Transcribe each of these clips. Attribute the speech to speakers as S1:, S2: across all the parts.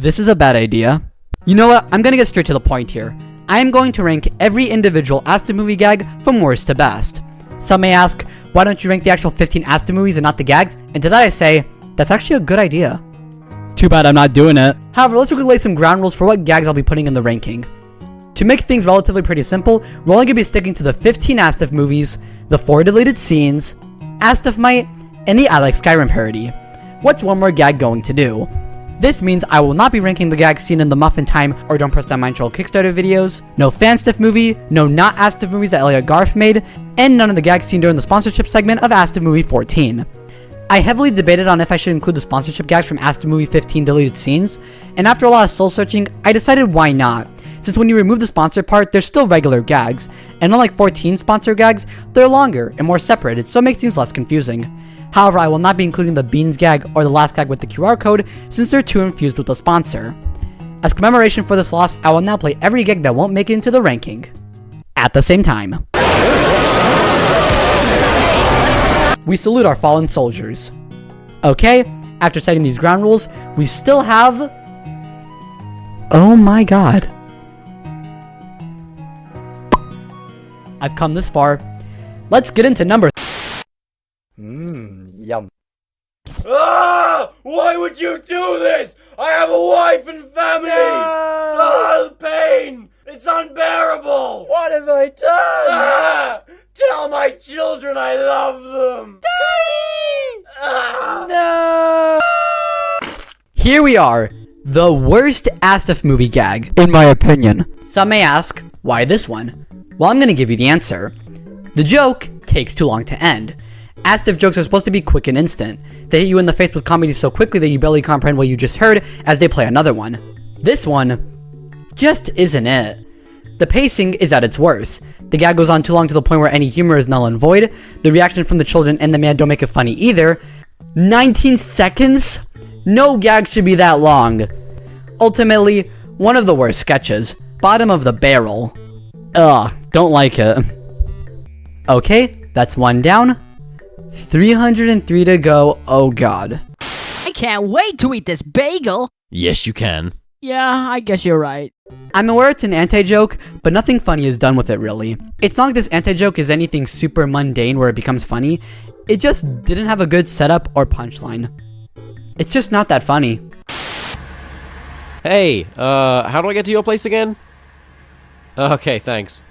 S1: This is a bad idea. You know what? I'm gonna get straight to the point here. I am going to rank every individual asdfmovie gag from worst to best. Some may ask, why don't you rank the actual 15 asdfmovies and not the gags? And to that I say, that's actually a good idea. Too bad I'm not doing it. However, let's quickly lay some ground rules for what gags I'll be putting in the ranking. To make things relatively pretty simple, we're only going to be sticking to the 15 asdf movies, the 4 deleted scenes, asdfmite, and the I Like Skyrim parody. What's one more gag going to do? This means I will not be ranking the gags seen in the Muffin Time or Don't Press That Mind Troll Kickstarter videos, no fanstuff movie, no not asdf movies that Elliot Garf made, and none of the gags seen during the sponsorship segment of asdfmovie 14. I heavily debated on if I should include the sponsorship gags from asdfmovie 15 deleted scenes, and after a lot of soul searching, I decided why not, since when you remove the sponsor part, there's still regular gags, and unlike 14 sponsor gags, they're longer and more separated, so it makes things less confusing. However, I will not be including the Beans gag or the last gag with the QR code, since they're too infused with the sponsor. As commemoration for this loss, I will now play every gag that won't make it into the ranking. At the same time. We salute our fallen soldiers. Okay, after setting these ground rules, we still have... Oh my god. I've come this far. Let's get into number... Yum.
S2: Ah! Why would you do this? I have a wife and family! No! Ah, the pain! It's unbearable!
S3: What have I done?
S2: Ah! Tell my children I love them!
S3: Daddy!
S2: Ah!
S3: No!
S1: Here we are, the worst asdfmovie gag, in my opinion. Some may ask, why this one? Well, I'm gonna give you the answer. The joke takes too long to end. Asdf jokes are supposed to be quick and instant. They hit you in the face with comedy so quickly that you barely comprehend what you just heard as they play another one. This one just isn't it. The pacing is at its worst. The gag goes on too long to the point where any humor is null and void. The reaction from the children and the man don't make it funny either. 19 seconds? No gag should be that long. Ultimately, one of the worst sketches. Bottom of the barrel. Ugh, don't like it. Okay, that's one down. 303 to go, oh god.
S4: I can't wait to eat this bagel!
S5: Yes, you can.
S4: Yeah, I guess you're right.
S1: I'm aware it's an anti-joke, but nothing funny is done with it really. It's not like this anti-joke is anything super mundane where it becomes funny. It just didn't have a good setup or punchline. It's just not that funny.
S5: Hey, how do I get to your place again? Okay, thanks.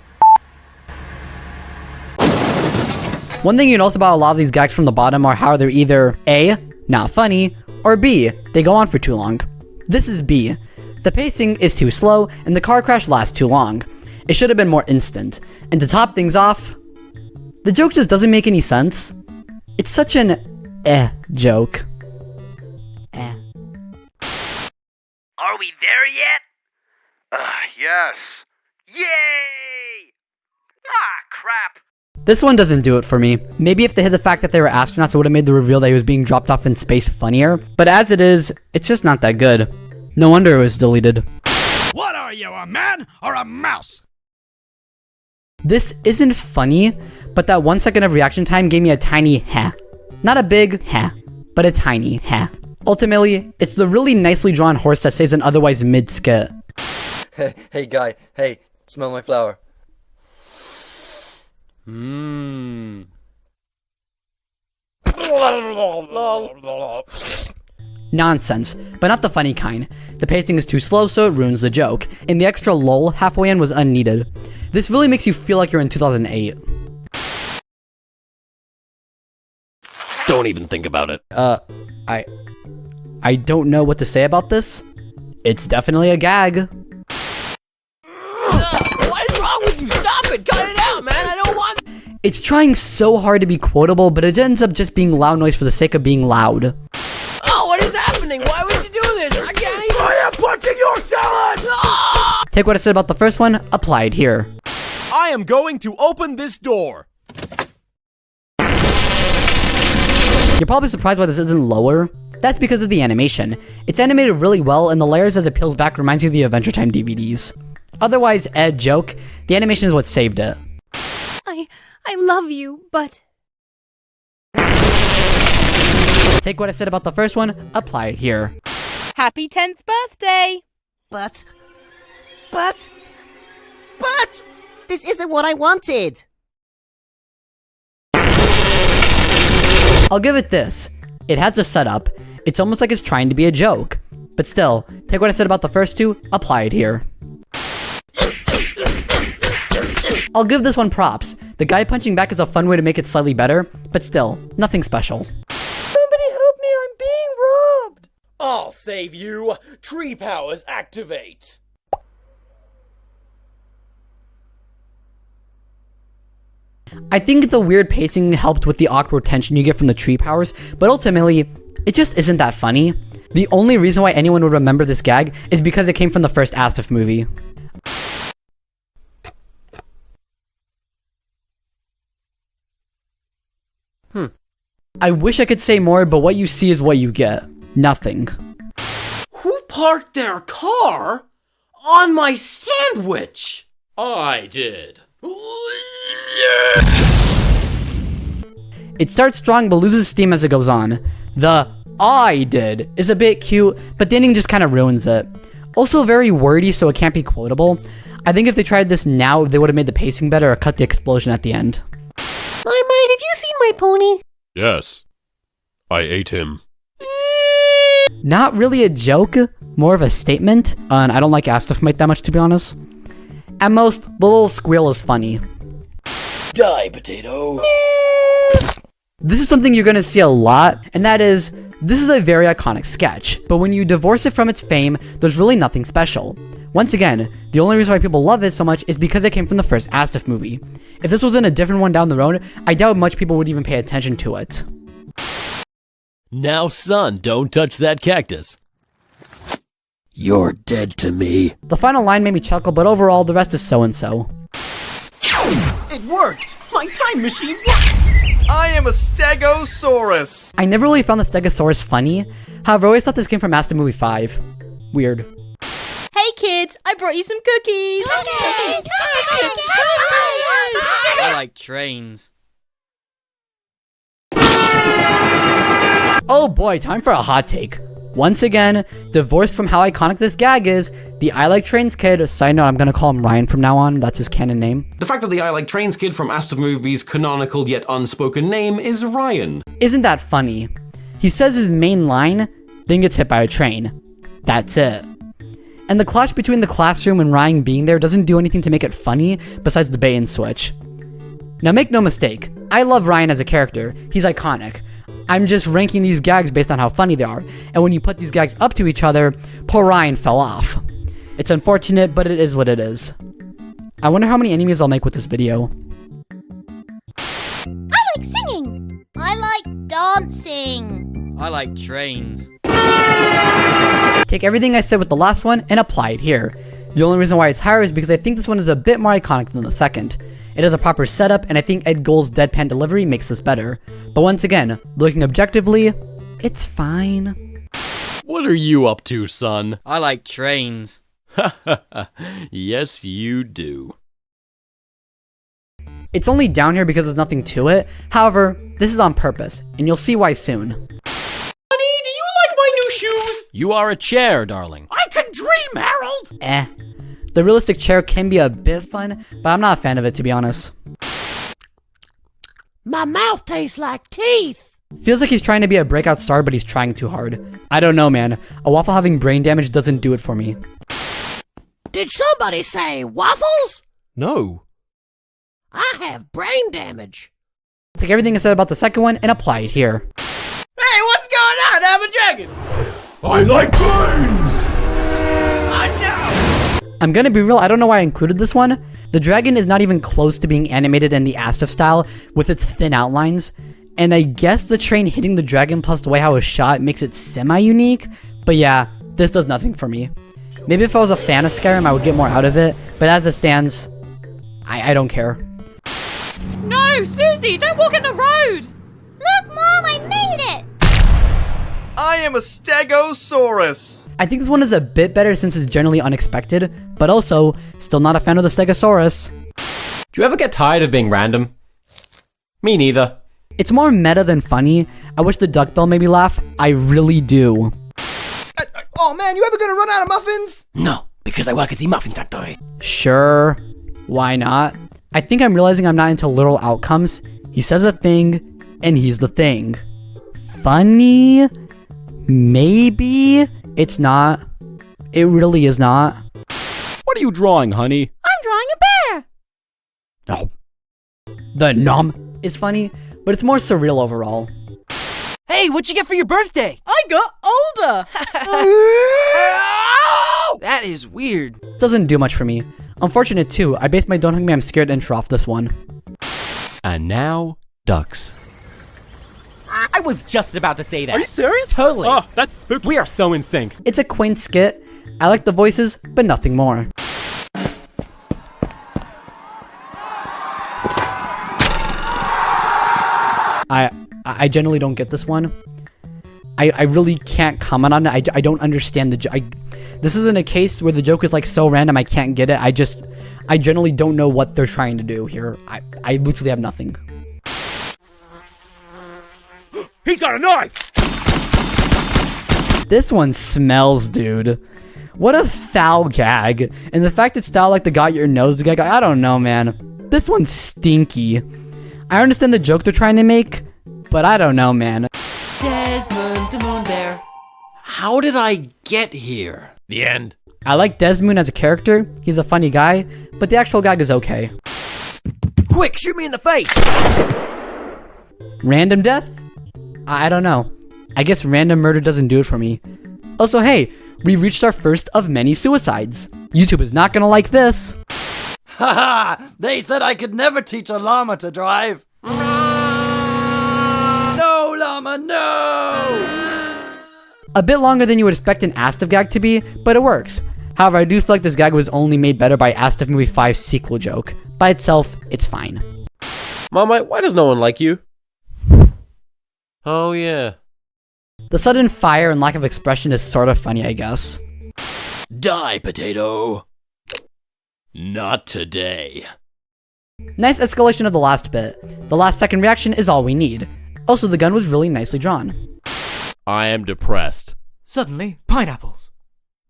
S1: One thing you notice about a lot of these gags from the bottom are how they're either A, not funny, or B, they go on for too long. This is B. The pacing is too slow, and the car crash lasts too long. It should have been more instant. And to top things off, the joke just doesn't make any sense. It's such an joke.
S6: Are we there yet? Yes. Yay! Ah, crap.
S1: This one doesn't do it for me. Maybe if they had the fact that they were astronauts, it would have made the reveal that he was being dropped off in space funnier. But as it is, it's just not that good. No wonder it was deleted.
S7: What are you, a man or a mouse?
S1: This isn't funny, but that 1 second of reaction time gave me a tiny heh. Not a big heh, but a tiny heh. Ultimately, it's the really nicely drawn horse that says an otherwise mid-skit.
S3: Hey guy, hey, smell my flower.
S1: Nonsense, but not the funny kind. The pacing is too slow, so it ruins the joke, and the extra lull halfway in was unneeded. This really makes you feel like you're in 2008.
S5: Don't even think about it.
S1: I don't know what to say about this. It's definitely a gag.
S4: What is wrong with you? Stop it! Cut it out, man! I don't want...
S1: It's trying so hard to be quotable, but it ends up just being loud noise for the sake of being loud.
S4: Oh, what is happening? Why would you do this? I can't even...
S2: I am punching your salad!
S4: Ah!
S1: Take what I said about the first one, apply it here.
S7: I am going to open this door.
S1: You're probably surprised why this isn't lower. That's because of the animation. It's animated really well, and the layers as it peels back reminds you of the Adventure Time DVDs. Otherwise, joke, the animation is what saved it.
S8: I love you, but...
S1: Take what I said about the first one, apply it here.
S4: Happy 10th birthday!
S9: But, this isn't what I wanted.
S1: I'll give it this. It has a setup. It's almost like it's trying to be a joke. But still, take what I said about the first two, apply it here. I'll give this one props. The guy punching back is a fun way to make it slightly better, but still, nothing special.
S2: Somebody help me, I'm being robbed! I'll save you! Tree powers activate!
S1: I think the weird pacing helped with the awkward tension you get from the tree powers, but ultimately, it just isn't that funny. The only reason why anyone would remember this gag is because it came from the first ASDF movie. I wish I could say more, but what you see is what you get. Nothing.
S2: Who parked their car on my sandwich?
S7: I did.
S1: It starts strong but loses steam as it goes on. The I did is a bit cute, but the ending just kind of ruins it. Also very wordy, so it can't be quotable. I think if they tried this now, they would have made the pacing better or cut the explosion at the end.
S9: My mate, have you seen my pony?
S10: Yes. I ate him.
S1: Not really a joke, more of a statement, and I don't like ASDF Mate that much, to be honest. At most, the little squeal is funny.
S2: Die, potato!
S1: This is something you're gonna see a lot, and that is, this is a very iconic sketch, but when you divorce it from its fame, there's really nothing special. Once again, the only reason why people love it so much is because it came from the first ASDF movie. If this was in a different one down the road, I doubt much people would even pay attention to it.
S5: Now, son, don't touch that cactus.
S7: You're dead to me.
S1: The final line made me chuckle, but overall, the rest is so-and-so.
S7: It worked! My time machine worked! I am a Stegosaurus!
S1: I never really found the Stegosaurus funny, however I always thought this came from ASDF Movie 5. Weird.
S4: Hey kids, I brought you some cookies!
S11: I like trains.
S1: Oh boy, time for a hot take. Once again, divorced from how iconic this gag is, the I Like Trains kid, side note, I'm gonna call him Ryan from now on, that's his canon name.
S12: The fact that the I Like Trains kid from ASDF Movie's canonical yet unspoken name is Ryan.
S1: Isn't that funny? He says his main line, then gets hit by a train. That's it. And the clash between the classroom and Ryan being there doesn't do anything to make it funny, besides the bait and switch. Now make no mistake, I love Ryan as a character, he's iconic. I'm just ranking these gags based on how funny they are, and when you put these gags up to each other, poor Ryan fell off. It's unfortunate, but it is what it is. I wonder how many enemies I'll make with this video.
S8: I like singing.
S9: I like dancing.
S11: I like trains.
S1: Take everything I said with the last one and apply it here. The only reason why it's higher is because I think this one is a bit more iconic than the second. It has a proper setup, and I think Ed Gold's deadpan delivery makes this better. But once again, looking objectively, it's fine.
S5: What are you up to, son?
S11: I like trains.
S5: Yes, you do.
S1: It's only down here because there's nothing to it. However, this is on purpose, and you'll see why soon.
S2: Honey, do you like my new shoes?
S5: You are a chair, darling.
S2: I can dream, Harold!
S1: The realistic chair can be a bit fun, but I'm not a fan of it, to be honest.
S9: My mouth tastes like teeth.
S1: Feels like he's trying to be a breakout star, but he's trying too hard. I don't know, man. A waffle having brain damage doesn't do it for me.
S9: Did somebody say waffles?
S5: No.
S9: I have brain damage.
S1: Take everything I said about the second one and apply it here.
S2: Hey, what's going on? I'm a dragon!
S10: I like trains!
S1: I'm gonna be real, I don't know why I included this one. The dragon is not even close to being animated in the ASDF style with its thin outlines. And I guess the train hitting the dragon plus the way how it was shot makes it semi-unique. But yeah, this does nothing for me. Maybe if I was a fan of Skyrim, I would get more out of it. But as it stands, I don't care.
S8: No, Susie, don't walk in the road!
S9: Look, Mom, I made it!
S7: I am a Stegosaurus!
S1: I think this one is a bit better since it's generally unexpected, but also, still not a fan of the Stegosaurus.
S12: Do you ever get tired of being random? Me neither.
S1: It's more meta than funny. I wish the duck bell made me laugh. I really do.
S4: Oh man, you ever gonna run out of muffins?
S7: No, because I work at the muffin factory.
S1: Sure, why not? I think I'm realizing I'm not into literal outcomes. He says a thing, and he's the thing. Funny? Maybe? It's not. It really is not.
S13: What are you drawing, honey?
S8: I'm drawing a bear.
S13: Oh.
S1: The nom is funny, but it's more surreal overall.
S4: Hey, what'd you get for your birthday?
S8: I got older.
S4: That is weird.
S1: Doesn't do much for me. Unfortunate too, I based my Don't Hug Me I'm Scared intro off this one.
S5: And now, ducks.
S7: I was just about to say that.
S13: Are you serious?
S7: Totally.
S13: Oh, that's spooky. We are so in sync.
S1: It's a quaint skit. I like the voices, but nothing more. I generally don't get this one. I really can't comment on it. I don't understand the joke. This isn't a case where the joke is like so random I can't get it. I generally don't know what they're trying to do here. I literally have nothing.
S13: He's got a knife!
S1: This one smells, dude. What a foul gag. And the fact it's styled like the got your nose gag, I don't know, man. This one's stinky. I understand the joke they're trying to make, but I don't know, man.
S11: Desmond the Moon Bear. How did I get here?
S5: The end.
S1: I like Desmond as a character. He's a funny guy, but the actual gag is okay.
S4: Quick, shoot me in the face!
S1: Random death? I don't know. I guess random murder doesn't do it for me. Also, hey, we reached our first of many suicides. YouTube is not gonna like this.
S3: Haha! They said I could never teach a llama to drive. No, llama, no!
S1: A bit longer than you would expect an ASDF gag to be, but it works. However, I do feel like this gag was only made better by ASDF Movie 5's sequel joke. By itself, it's fine.
S5: Mama, why does no one like you? Oh, yeah.
S1: The sudden fire and lack of expression is sort of funny, I guess.
S7: Die, potato. Not today.
S1: Nice escalation of the last bit. The last second reaction is all we need. Also, the gun was really nicely drawn.
S5: I am depressed.
S4: Suddenly, pineapples.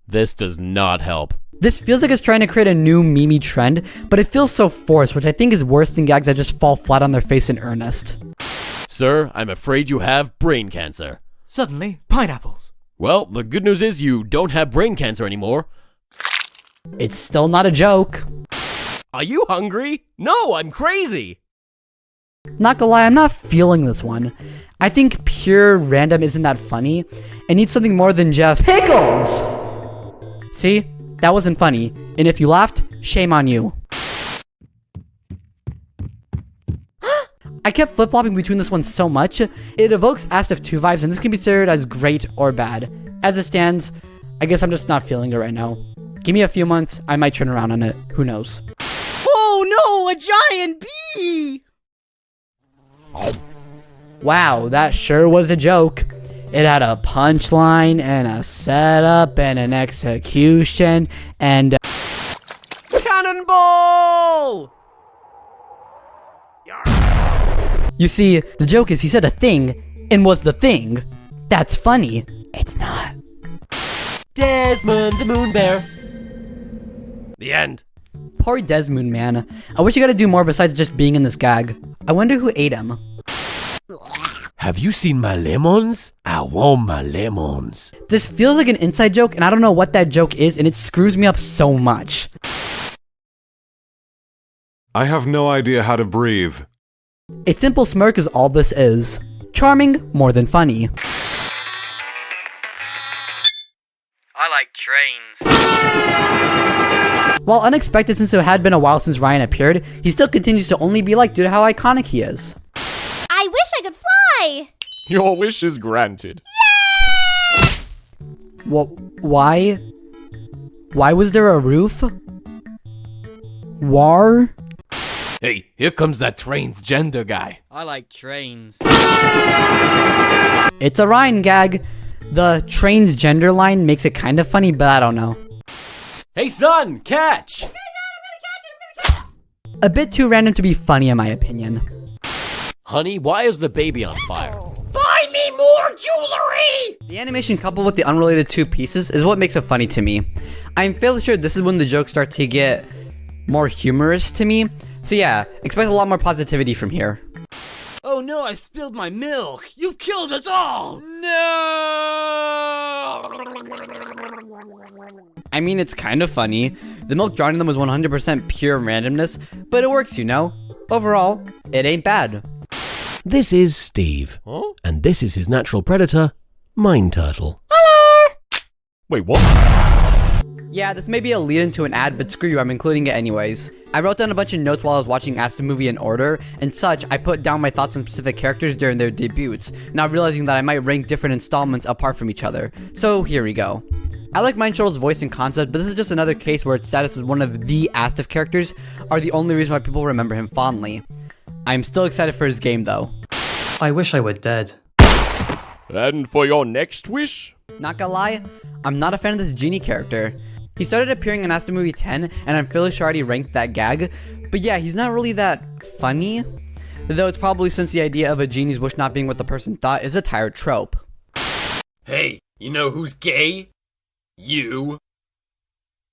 S5: This does not help.
S1: This feels like it's trying to create a new meme trend, but it feels so forced, which I think is worse than gags that just fall flat on their face in earnest.
S5: Sir, I'm afraid you have brain cancer.
S4: Suddenly, pineapples.
S5: Well, the good news is you don't have brain cancer anymore.
S1: It's still not a joke.
S5: Are you hungry? No, I'm crazy.
S1: Not gonna lie, I'm not feeling this one. I think pure random isn't that funny. It needs something more than just pickles! See? That wasn't funny. And if you laughed, shame on you. I kept flip-flopping between this one so much, it evokes ASDF2 vibes, and this can be considered as great or bad. As it stands, I guess I'm just not feeling it right now. Give me a few months, I might turn around on it. Who knows?
S4: Oh no, a giant bee!
S1: Wow, that sure was a joke. It had a punchline, and a setup, and an execution, and
S7: Cannonball!
S1: You see, the joke is he said a thing, and was the thing. That's funny. It's not.
S7: Desmond the Moon Bear.
S5: The end.
S1: Poor Desmond, man. I wish he got to do more besides just being in this gag. I wonder who ate him.
S5: Have you seen my lemons? I want my lemons.
S1: This feels like an inside joke, and I don't know what that joke is, and it screws me up so much.
S10: I have no idea how to breathe.
S1: A simple smirk is all this is. Charming more than funny.
S11: I like trains.
S1: While unexpected since it had been a while since Ryan appeared, he still continues to only be liked due to how iconic he is.
S9: I wish I could fly!
S13: Your wish is granted.
S1: Well, why? Why was there a roof? War?
S5: Hey, here comes that transgender guy.
S11: I like trains.
S1: It's a Ryan gag. The transgender line makes it kind of funny, but I don't know.
S7: Hey son, catch!
S1: A bit too random to be funny in my opinion.
S5: Honey, why is the baby on fire?
S9: Buy me more
S4: more jewelry!
S1: The animation coupled with the unrelated two pieces is what makes it funny to me. I'm fairly sure this is when the jokes start to get more humorous to me. So yeah, expect a lot more positivity from here.
S4: Oh no, I spilled my milk! You've killed us all! No!
S1: I mean, it's kind of funny. The milk drowning them was 100% pure randomness, but it works, you know? Overall, it ain't bad.
S5: This is Steve.
S13: Huh?
S5: And this is his natural predator, Mine Turtle.
S13: Wait, what?
S1: Yeah, this may be a lead into an ad, but screw you, I'm including it anyways. I wrote down a bunch of notes while I was watching asdfmovie in order, and such, I put down my thoughts on specific characters during their debuts, now realizing that I might rank different installments apart from each other. So here we go. I like Mine Turtle's voice and concept, but this is just another case where its status as one of the ASDF characters are the only reason why people remember him fondly. I'm still excited for his game though.
S11: I wish I were dead.
S13: And for your next wish?
S1: Not gonna lie, I'm not a fan of this genie character. He started appearing in asdfmovie 10, and I'm fairly sure I already ranked that gag, but yeah, he's not really that funny. Though it's probably since the idea of a genie's wish not being what the person thought is a tired trope.
S2: Hey, you know who's gay? You.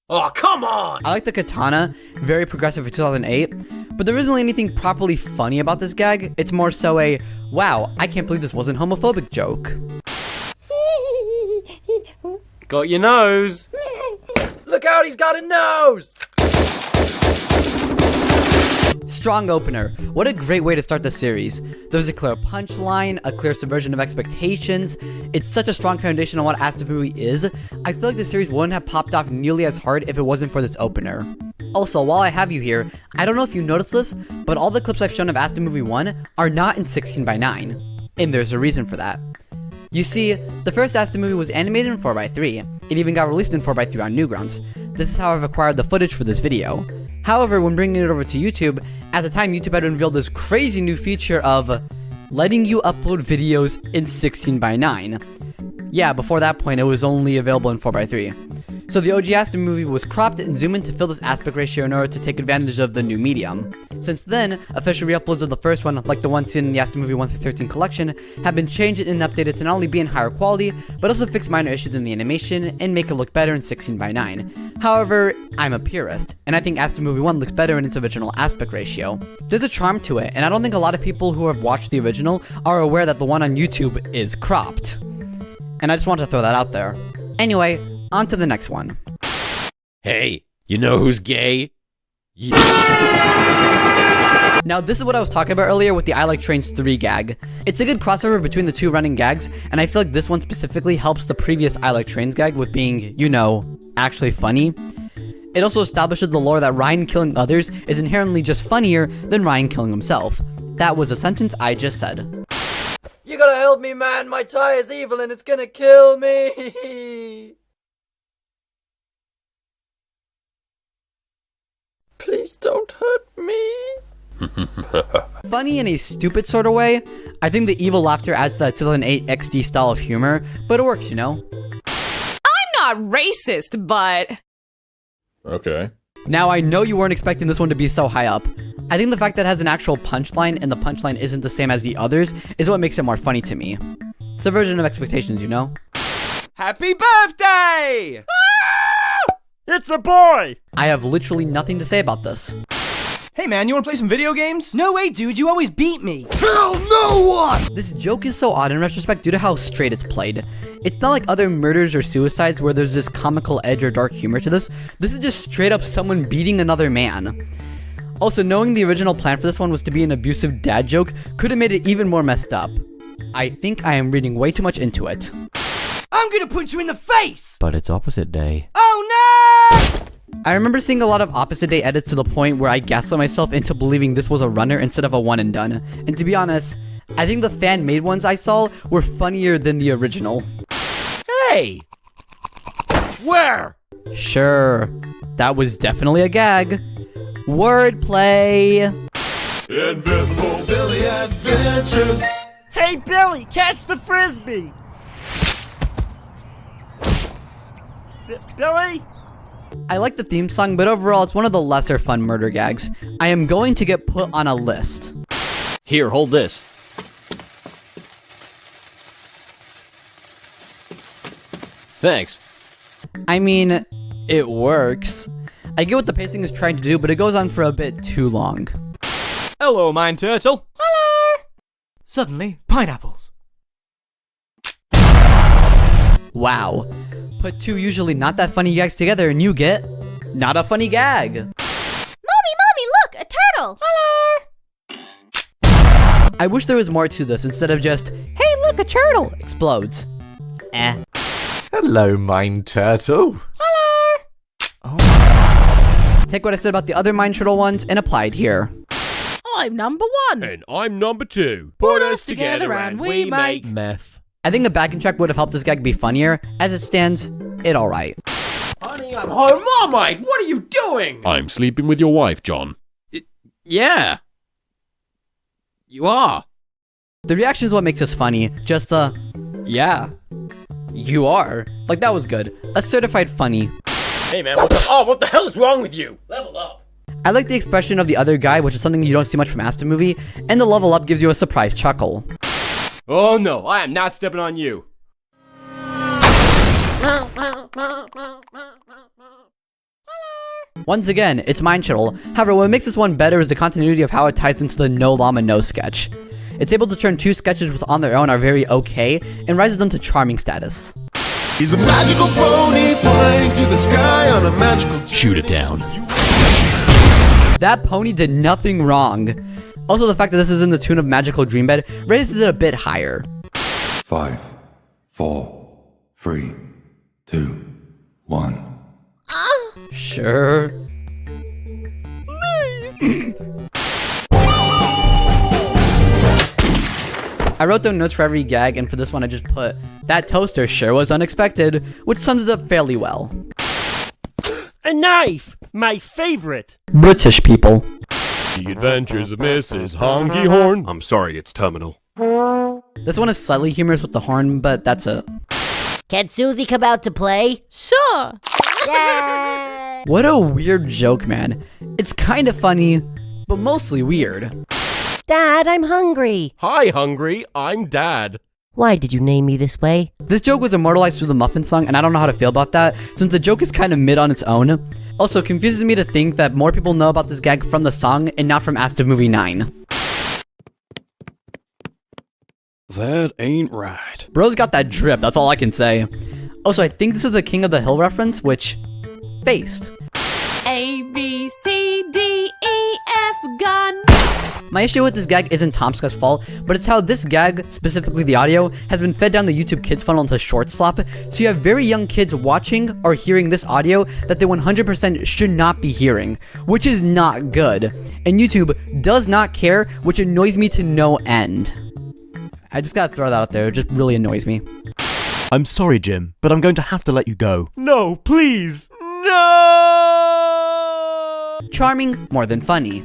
S2: Oh, come on!
S1: I like the katana, very progressive for 2008, but there isn't really anything properly funny about this gag. It's more so a, wow, I can't believe this wasn't homophobic joke.
S2: Got your nose. Look out, he's got a nose!
S1: Strong opener. What a great way to start the series. There's a clear punchline, a clear subversion of expectations. It's such a strong foundation on what asdfmovie is. I feel like the series wouldn't have popped off nearly as hard if it wasn't for this opener. Also, while I have you here, I don't know if you noticed this, but all the clips I've shown of asdfmovie 1 are not in 16:9. And there's a reason for that. You see, the first asdfmovie was animated in 4:3. It even got released in 4:3 on Newgrounds. This is how I've acquired the footage for this video. However, when bringing it over to YouTube, at the time YouTube had unveiled this crazy new feature of letting you upload videos in 16:9. Yeah, before that point it was only available in 4:3. So the OG asdfmovie was cropped and zoomed in to fill this aspect ratio in order to take advantage of the new medium. Since then, official re-uploads of the first one, like the one seen in the asdfmovie 1-13 collection, have been changed and updated to not only be in higher quality, but also fix minor issues in the animation and make it look better in 16:9. However, I'm a purist, and I think asdfmovie 1 looks better in its original aspect ratio. There's a charm to it, and I don't think a lot of people who have watched the original are aware that the one on YouTube is cropped. And I just want to throw that out there. Anyway, on to the next one.
S5: Hey, you know who's gay?
S1: Now this is what I was talking about earlier with the I Like Trains 3 gag. It's a good crossover between the two running gags, and I feel like this one specifically helps the previous I Like Trains gag with being, you know, actually funny. It also establishes the lore that Ryan killing others is inherently just funnier than Ryan killing himself. That was a sentence I just said.
S2: You gotta help me, man. My tie is evil and it's gonna kill me. Please don't hurt me.
S1: Funny in a stupid sort of way. I think the evil laughter adds to that 2008 XD style of humor, but it works, you know?
S8: I'm not racist, but...
S13: Okay.
S1: Now, I know you weren't expecting this one to be so high up. I think the fact that it has an actual punchline and the punchline isn't the same as the others is what makes it more funny to me. Subversion of expectations, you know?
S7: Happy birthday! It's a boy!
S1: I have literally nothing to say about this.
S4: Hey man, you wanna play some video games? No way, dude, you always beat me.
S7: Tell no one!
S1: This joke is so odd in retrospect due to how straight it's played. It's not like other murders or suicides where there's this comical edge or dark humor to this. This is just straight up someone beating another man. Also, knowing the original plan for this one was to be an abusive dad joke could have made it even more messed up. I think I am reading way too much into it.
S4: I'm gonna punch you in the face!
S5: But it's opposite day.
S4: Oh no!
S1: I remember seeing a lot of opposite day edits to the point where I gaslit myself into believing this was a runner instead of a one and done. And to be honest, I think the fan made ones I saw were funnier than the original.
S7: Hey! Where?
S1: Sure, that was definitely a gag. Wordplay.
S7: Invisible Billy Adventures. Hey Billy, catch the frisbee. Billy?
S1: I like the theme song, but overall it's one of the lesser fun murder gags. I am going to get put on a list.
S5: Here, hold this. Thanks.
S1: I mean, it works. I get what the pacing is trying to do, but it goes on for a bit too long.
S7: Hello, Mine Turtle. Hello! Suddenly, pineapples.
S1: Wow. Put two usually not that funny gags together and you get not a funny gag.
S9: Mommy, look, a turtle. Hello.
S1: I wish there was more to this instead of just, hey, look, a turtle explodes. Eh.
S14: Hello, Mine Turtle.
S1: Take what I said about the other Mine Turtle ones and apply it here.
S8: I'm number 1.
S13: And I'm number 2.
S8: Put us together and we make
S13: meth.
S1: I think a backing track would have helped this gag be funnier. As it stands, it alright.
S5: Honey, I'm home. Marmite, what are you doing?
S13: I'm sleeping with your wife, John.
S11: Yeah. You are.
S1: The reaction is what makes this funny. Just yeah. You are. Like, that was good. A certified funny.
S2: Hey man, what the hell is wrong with you? Level up.
S1: I like the expression of the other guy, which is something you don't see much from asdfmovie, and the level up gives you a surprise chuckle.
S2: Oh no, I am not stepping on you.
S1: Once again, it's Mine Turtle. However, what makes this one better is the continuity of how it ties into the No Llama No sketch. It's able to turn two sketches which on their own are very okay, and rises them to charming status.
S14: He's a magical pony flying through the sky on a magical...
S5: Shoot it down.
S1: That pony did nothing wrong. Also, the fact that this is in the tune of Magical Dream Bed raises it a bit higher.
S15: 5, 4, 3, 2, 1.
S1: Sure. I wrote down notes for every gag, and for this one I just put, that toaster sure was unexpected, which sums it up fairly well.
S16: A knife! My favorite!
S1: British people.
S13: The Adventures of Mrs. Honky Horn. I'm sorry, it's terminal.
S1: This one is slightly humorous with the horn, but that's it.
S17: Can Susie come out to play?
S8: Sure!
S17: Yay!
S1: What a weird joke, man. It's kind of funny, but mostly weird.
S17: Dad, I'm hungry.
S13: Hi, Hungry. I'm Dad.
S17: Why did you name me this way?
S1: This joke was immortalized through the Muffin song, and I don't know how to feel about that, since the joke is kind of mid on its own. Also, it confuses me to think that more people know about this gag from the song and not from asdfmovie 9.
S18: That ain't right.
S1: Bro's got that drip, that's all I can say. Also, I think this is a King of the Hill reference, which... based.
S8: A, B, C, D, E, F, gun.
S1: My issue with this gag isn't Tomska's fault, but it's how this gag, specifically the audio, has been fed down the YouTube Kids funnel into short slop, so you have very young kids watching or hearing this audio that they 100% should not be hearing, which is not good. And YouTube does not care, which annoys me to no end. I just gotta throw that out there, it just really annoys me.
S18: I'm sorry, Jim, but I'm going to have to let you go.
S16: No, please! No!
S1: Charming more than funny.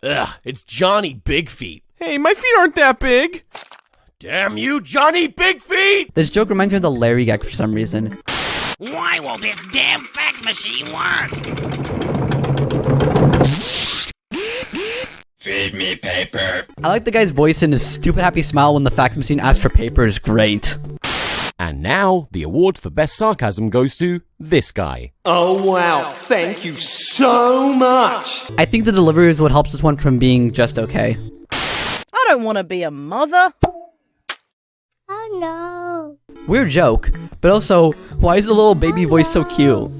S13: Ugh, it's Johnny Big Feet.
S7: Hey, my feet aren't that big.
S13: Damn you, Johnny Big Feet!
S1: This joke reminds me of the Larry gag for some reason.
S19: Why won't this damn fax machine work? Feed me paper.
S1: I like the guy's voice and his stupid happy smile when the fax machine asks for paper is great.
S5: And now, the award for best sarcasm goes to this guy.
S2: Oh wow, thank you so much.
S1: I think the delivery is what helps this one from being just okay.
S8: I don't want to be a mother.
S9: Oh no.
S1: Weird joke, but also, why is the little baby voice so cute?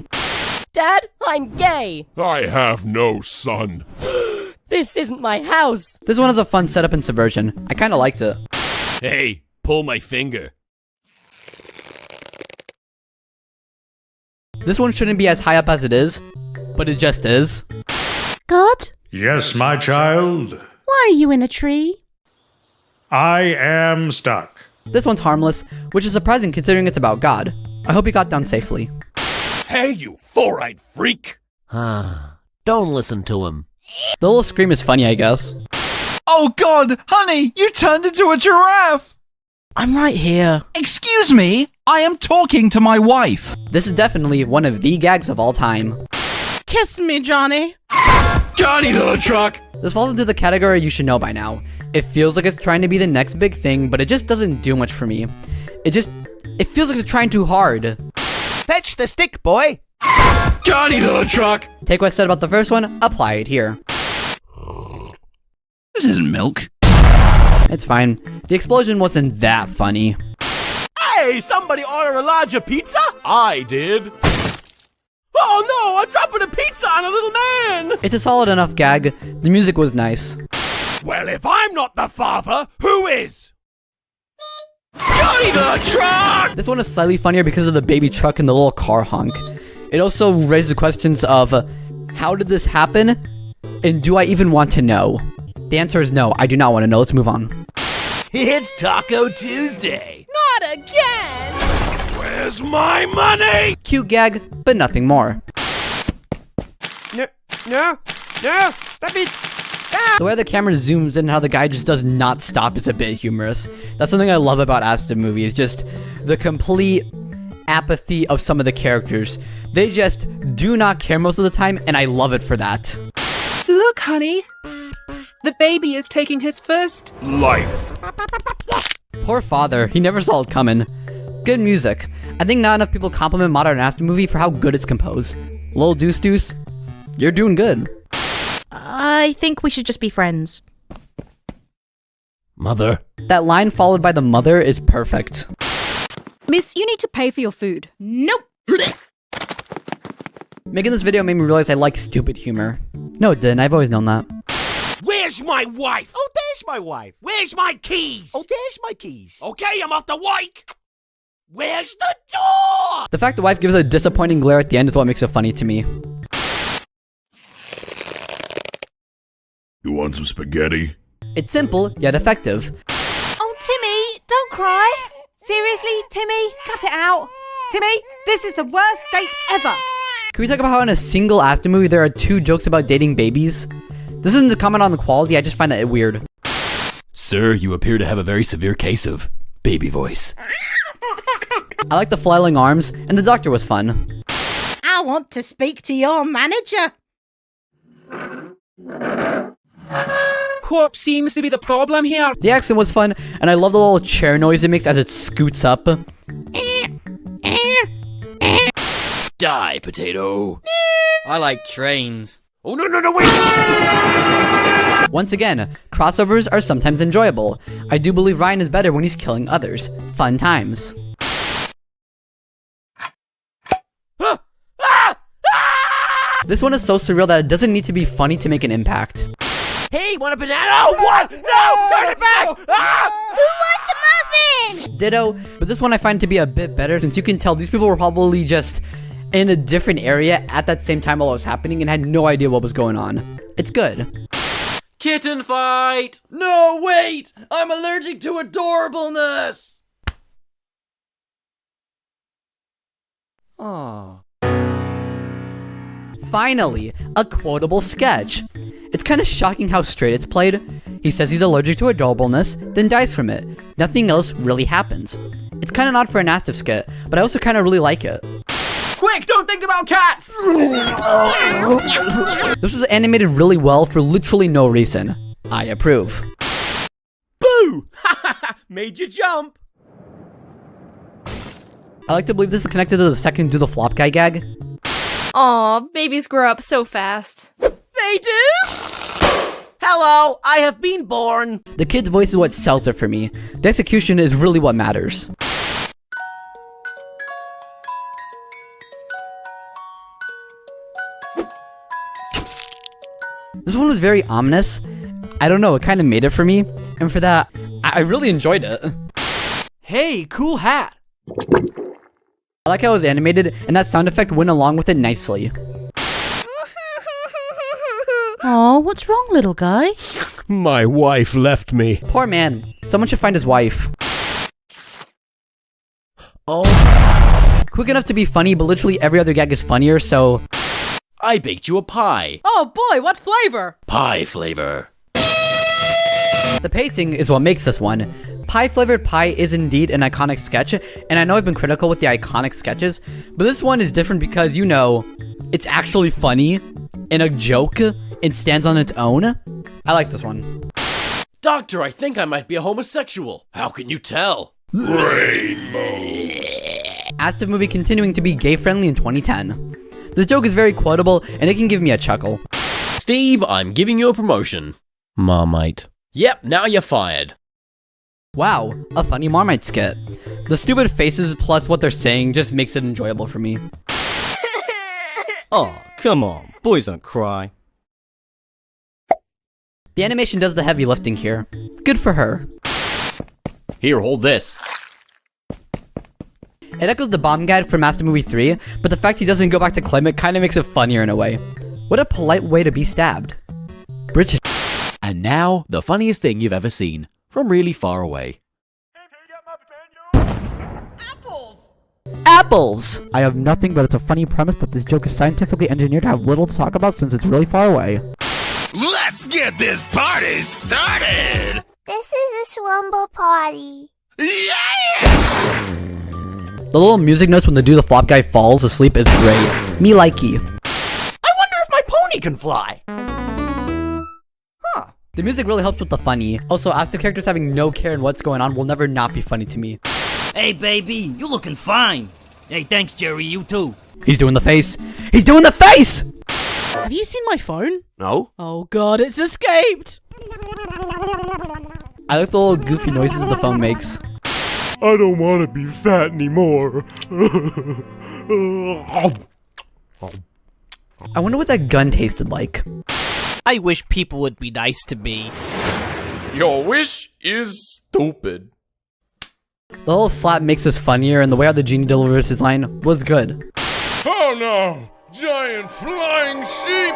S17: Dad, I'm gay.
S13: I have no son.
S17: This isn't my house.
S1: This one has a fun setup and subversion. I kinda liked it.
S13: Hey, pull my finger.
S1: This one shouldn't be as high up as it is, but it just is.
S8: God?
S20: Yes, my child.
S8: Why are you in a tree?
S20: I am stuck.
S1: This one's harmless, which is surprising considering it's about God. I hope he got down safely.
S13: Hey, you four-eyed freak!
S5: Don't listen to him.
S1: The little scream is funny, I guess.
S3: Oh God, honey, you turned into a giraffe!
S8: I'm right here.
S3: Excuse me, I am talking to my wife.
S1: This is definitely one of the gags of all time.
S8: Kiss me, Johnny.
S13: Johnny the truck!
S1: This falls into the category you should know by now. It feels like it's trying to be the next big thing, but it just doesn't do much for me. It feels like it's trying too hard.
S21: Fetch the stick, boy.
S5: Johnny the truck!
S1: Take what I said about the first one, apply it here.
S19: This isn't milk.
S1: It's fine. The explosion wasn't that funny.
S7: Hey, somebody order a larger pizza?
S5: I did.
S7: Oh no, I'm dropping a pizza on a little man!
S1: It's a solid enough gag. The music was nice.
S7: Well, if I'm not the father, who is? Johnny the truck!
S1: This one is slightly funnier because of the baby truck and the little car honk. It also raises questions of, how did this happen? And do I even want to know? The answer is no, I do not want to know. Let's move on.
S7: It's Taco Tuesday.
S22: Not again!
S7: Where's my money?
S1: Cute gag, but nothing more.
S7: No, stop it.
S1: The way the camera zooms in and how the guy just does not stop is a bit humorous. That's something I love about asdfmovie, just the complete apathy of some of the characters. They just do not care most of the time, and I love it for that.
S23: Look, honey. The baby is taking his first
S13: life.
S1: Poor father, he never saw it coming. Good music. I think not enough people compliment modern asdfmovie for how good it's composed. Lil Deuce Deuce, you're doing good.
S22: I think we should just be friends.
S5: Mother.
S1: That line followed by the mother is perfect.
S8: Miss, you need to pay for your food.
S22: Nope.
S1: Making this video made me realize I like stupid humor. No, it didn't. I've always known that.
S7: Where's my wife? Oh, there's my wife. Where's my keys? Oh, there's my keys. Okay, I'm off the wike. Where's the door?
S1: The fact the wife gives a disappointing glare at the end is what makes it funny to me.
S13: You want some spaghetti?
S1: It's simple, yet effective.
S22: Oh, Timmy, don't cry. Seriously, Timmy, cut it out. Timmy, this is the worst date ever.
S1: Can we talk about how in a single asdfmovie there are 2 jokes about dating babies? This isn't to comment on the quality, I just find that weird.
S5: Sir, you appear to have a very severe case of baby voice.
S1: I like the flailing arms, and the doctor was fun.
S22: I want to speak to your manager.
S23: What seems to be the problem here?
S1: The accent was fun, and I love the little chair noise it makes as it scoots up.
S5: Die, potato.
S11: I like trains.
S7: Oh, no, wait!
S1: Once again, crossovers are sometimes enjoyable. I do believe Ryan is better when he's killing others. Fun times. This one is so surreal that it doesn't need to be funny to make an impact.
S7: Hey, want a banana? Oh, what? No, turn it back!
S9: Who wants a muffin?
S1: Ditto, but this one I find to be a bit better since you can tell these people were probably just in a different area at that same time while it was happening and had no idea what was going on. It's good.
S3: Kitten fight! No, wait! I'm allergic to adorableness!
S1: Aww. Finally, a quotable sketch. It's kind of shocking how straight it's played. He says he's allergic to adorableness, then dies from it. Nothing else really happens. It's kind of odd for an asdf skit, but I also kind of really like it.
S7: Quick, don't think about cats!
S1: This was animated really well for literally no reason. I approve.
S7: Boo! Made you jump!
S1: I like to believe this is connected to the second Do the Flop Guy gag.
S8: Aw, babies grow up so fast.
S7: They do? Hello, I have been born.
S1: The kid's voice is what sells it for me. The execution is really what matters. This one was very ominous. I don't know, it kind of made it for me. And for that, I really enjoyed it.
S11: Hey, cool hat.
S1: I like how it was animated, and that sound effect went along with it nicely.
S22: Oh, what's wrong, little guy?
S13: My wife left me.
S1: Poor man. Someone should find his wife.
S5: Oh.
S1: Quick enough to be funny, but literally every other gag is funnier, so...
S5: I baked you a pie.
S22: Oh boy, what flavor?
S5: Pie flavor.
S1: The pacing is what makes this one. Pie-flavored pie is indeed an iconic sketch, and I know I've been critical with the iconic sketches, but this one is different because, you know, it's actually funny, and a joke, it stands on its own. I like this one.
S3: Doctor, I think I might be a homosexual. How can you tell?
S13: Rainbows.
S1: ASDF movie continuing to be gay-friendly in 2010. This joke is very quotable, and it can give me a chuckle.
S5: Steve, I'm giving you a promotion. Marmite. Yep, now you're fired.
S1: Wow, a funny Marmite skit. The stupid faces plus what they're saying just makes it enjoyable for me.
S6: Oh, come on. Boys don't cry.
S1: The animation does the heavy lifting here. Good for her.
S5: Here, hold this.
S1: It echoes the bomb gag from ASDF Movie 3, but the fact he doesn't go back to claim it kinda makes it funnier in a way. What a polite way to be stabbed. British.
S12: And now, the funniest thing you've ever seen, from really far away.
S1: Apples! I have nothing, but it's a funny premise that this joke is scientifically engineered to have little to talk about since it's really far away.
S14: Let's get this party started!
S9: This is a Swumble party.
S1: The little music notes when the dude the flop guy falls asleep is great. Me likey.
S3: I wonder if my pony can fly.
S1: The music really helps with the funny. Also, as the characters having no care in what's going on will never not be funny to me.
S7: Hey, baby, you looking fine. Hey, thanks, Jerry, you too.
S1: He's doing the face. He's doing the face!
S23: Have you seen my phone?
S13: No?
S23: Oh god, it's escaped!
S1: I like the little goofy noises the phone makes.
S13: I don't want to be fat anymore.
S1: I wonder what that gun tasted like.
S4: I wish people would be nice to me.
S13: Your wish is stupid.
S1: The little slap makes this funnier, and the way how the genie delivers his line was good.
S13: Oh no! Giant flying sheep!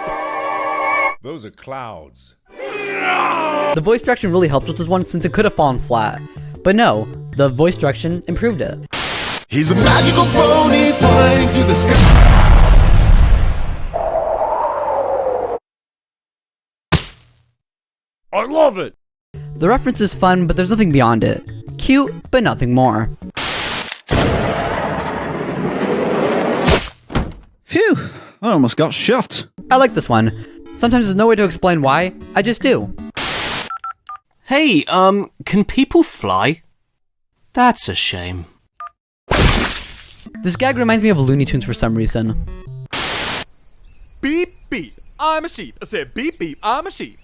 S13: Those are clouds.
S1: The voice direction really helps with this one since it could have fallen flat. But no, the voice direction improved it.
S14: He's a magical pony flying through the sky.
S13: I love it!
S1: The reference is fun, but there's nothing beyond it. Cute, but nothing more.
S21: Phew, I almost got shot.
S1: I like this one. Sometimes there's no way to explain why, I just do.
S11: Hey, can people fly? That's a shame.
S1: This gag reminds me of Looney Tunes for some reason.
S7: Beep, beep, I'm a sheep. I said beep, beep, I'm a sheep.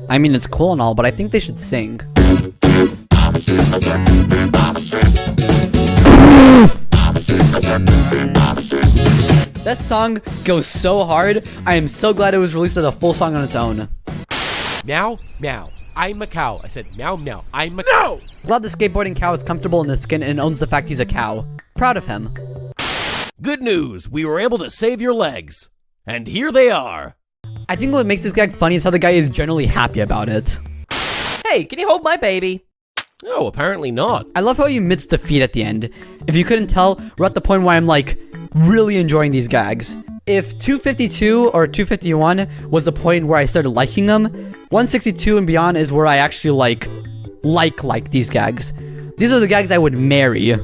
S1: I mean, it's cool and all, but I think they should sing. That song goes so hard, I am so glad it was released as a full song on its own.
S2: Meow, meow. I'm a cow. I said meow, meow. I'm a cow.
S1: Glad the skateboarding cow is comfortable in his skin and owns the fact he's a cow. Proud of him.
S5: Good news, we were able to save your legs. And here they are.
S1: I think what makes this gag funny is how the guy is generally happy about it.
S17: Hey, can you hold my baby?
S5: Oh, apparently not.
S1: I love how he admits defeat at the end. If you couldn't tell, we're at the point where I'm like, really enjoying these gags. If 252 or 251 was the point where I started liking them, 162 and beyond is where I actually like these gags. These are the gags I would marry.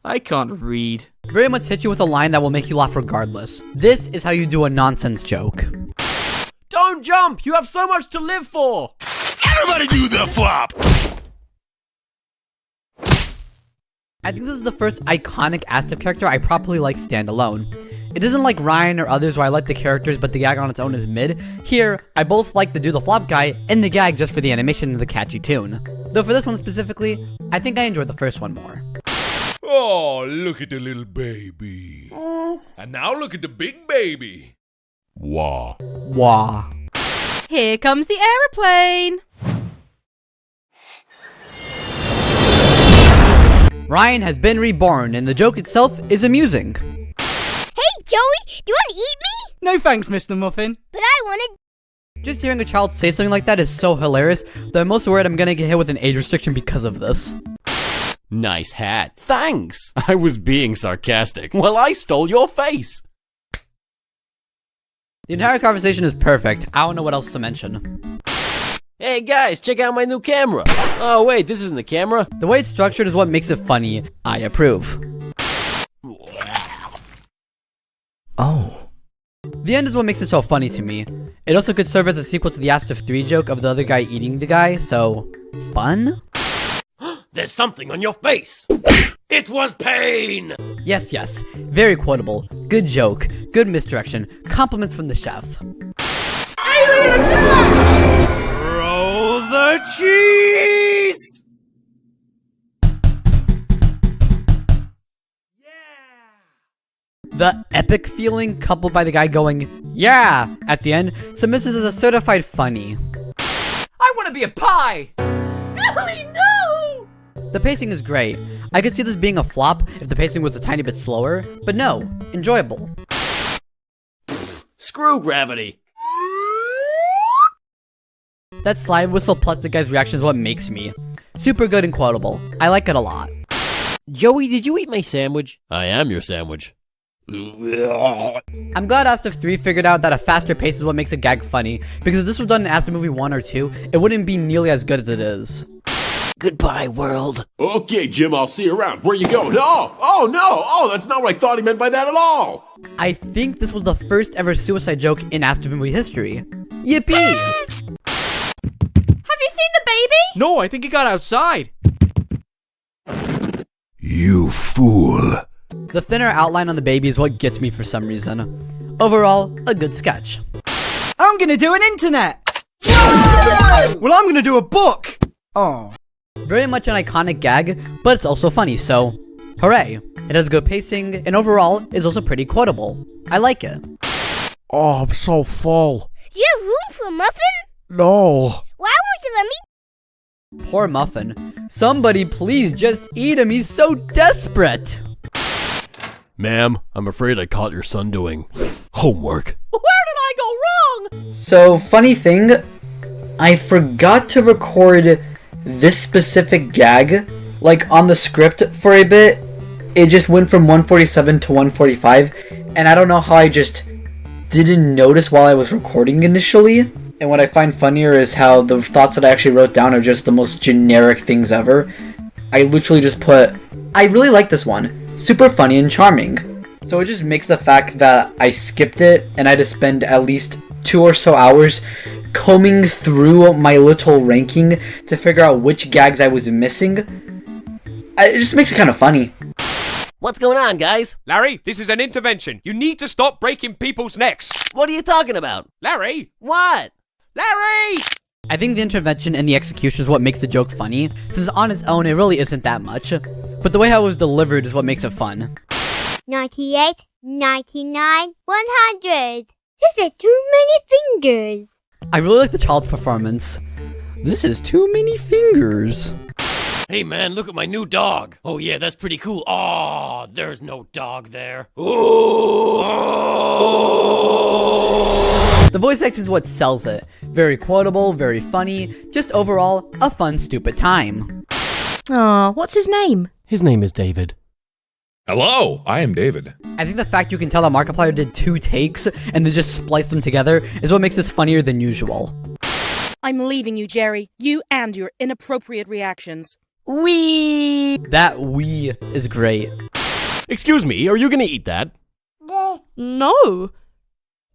S4: I can't read.
S1: Very much hit you with a line that will make you laugh regardless. This is how you do a nonsense joke.
S3: Don't jump! You have so much to live for!
S14: Everybody do the flop!
S1: I think this is the first iconic ASDF character I properly like standalone. It isn't like Ryan or others where I like the characters but the gag on its own is mid. Here, I both like the do the flop guy and the gag just for the animation and the catchy tune. Though for this one specifically, I think I enjoyed the first one more.
S13: Oh, look at the little baby. And now look at the big baby. Wah.
S1: Wah.
S22: Here comes the aeroplane.
S1: Ryan has been reborn and the joke itself is amusing.
S9: Hey, Joey, do you want to eat me?
S4: No thanks, Mr. Muffin.
S9: But I wanted...
S1: Just hearing a child say something like that is so hilarious that I'm most worried I'm gonna get hit with an age restriction because of this.
S5: Nice hat. Thanks. I was being sarcastic. Well, I stole your face.
S1: The entire conversation is perfect. I don't know what else to mention.
S5: Hey guys, check out my new camera. Oh wait, this isn't the camera.
S1: The way it's structured is what makes it funny. I approve.
S18: Oh.
S1: The end is what makes it so funny to me. It also could serve as a sequel to the ASDF 3 joke of the other guy eating the guy, so fun?
S5: There's something on your face. It was pain.
S1: Yes, yes. Very quotable. Good joke. Good misdirection. Compliments from the chef.
S7: Alien attack! Roll the cheese!
S1: The epic feeling coupled by the guy going, yeah, at the end, submisses as a certified funny.
S17: I want to be a pie!
S9: Golly, no!
S1: The pacing is great. I could see this being a flop if the pacing was a tiny bit slower, but no, enjoyable.
S5: Screw gravity.
S1: That slide whistle plus the guy's reaction is what makes me. Super good and quotable. I like it a lot.
S5: Joey, did you eat my sandwich? I am your sandwich.
S1: I'm glad ASDF3 figured out that a faster pace is what makes a gag funny, because if this was done in ASDF movie 1 or 2, it wouldn't be nearly as good as it is.
S5: Goodbye, world.
S14: Okay, Jim, I'll see you around. Where you going? Oh, no! Oh, that's not what I thought he meant by that at all!
S1: I think this was the first ever suicide joke in ASDF movie history. Yippee!
S9: Have you seen the baby?
S4: No, I think he got outside.
S5: You fool.
S1: The thinner outline on the baby is what gets me for some reason. Overall, a good sketch.
S17: I'm gonna do an internet! Well, I'm gonna do a book! Oh.
S1: Very much an iconic gag, but it's also funny, so hooray. It has good pacing, and overall is also pretty quotable. I like it.
S5: Oh, I'm so full.
S9: You have room for a muffin?
S5: No.
S9: Why won't you let me?
S1: Poor Muffin. Somebody please just eat him, he's so desperate!
S5: Ma'am, I'm afraid I caught your son doing homework.
S17: Where did I go wrong?
S1: So, funny thing, I forgot to record this specific gag, like on the script for a bit. It just went from 147 to 145, and I don't know how I just didn't notice while I was recording initially. And what I find funnier is how the thoughts that I actually wrote down are just the most generic things ever. I literally just put, I really like this one. Super funny and charming. So it just makes the fact that I skipped it and I had to spend at least 2 or so hours combing through my little ranking to figure out which gags I was missing. It just makes it kind of funny.
S11: What's going on, guys?
S2: Larry, this is an intervention. You need to stop breaking people's necks.
S11: What are you talking about?
S2: Larry!
S11: What?
S2: Larry!
S1: I think the intervention and the execution is what makes the joke funny, since on its own it really isn't that much. But the way how it was delivered is what makes it fun.
S9: 98, 99, 100. This is too many fingers.
S1: I really like the child's performance. This is too many fingers.
S5: Hey man, look at my new dog. Oh yeah, that's pretty cool. Aw, there's no dog there. Ooh.
S1: The voice acting is what sells it. Very quotable, very funny, just overall, a fun, stupid time.
S10: Aw, what's his name?
S5: His name is David.
S13: Hello, I am David.
S1: I think the fact you can tell that Markiplier did 2 takes and then just spliced them together is what makes this funnier than usual.
S10: I'm leaving you, Jerry. You and your inappropriate reactions.
S11: Wee!
S1: That wee is great.
S5: Excuse me, are you gonna eat that?
S8: No.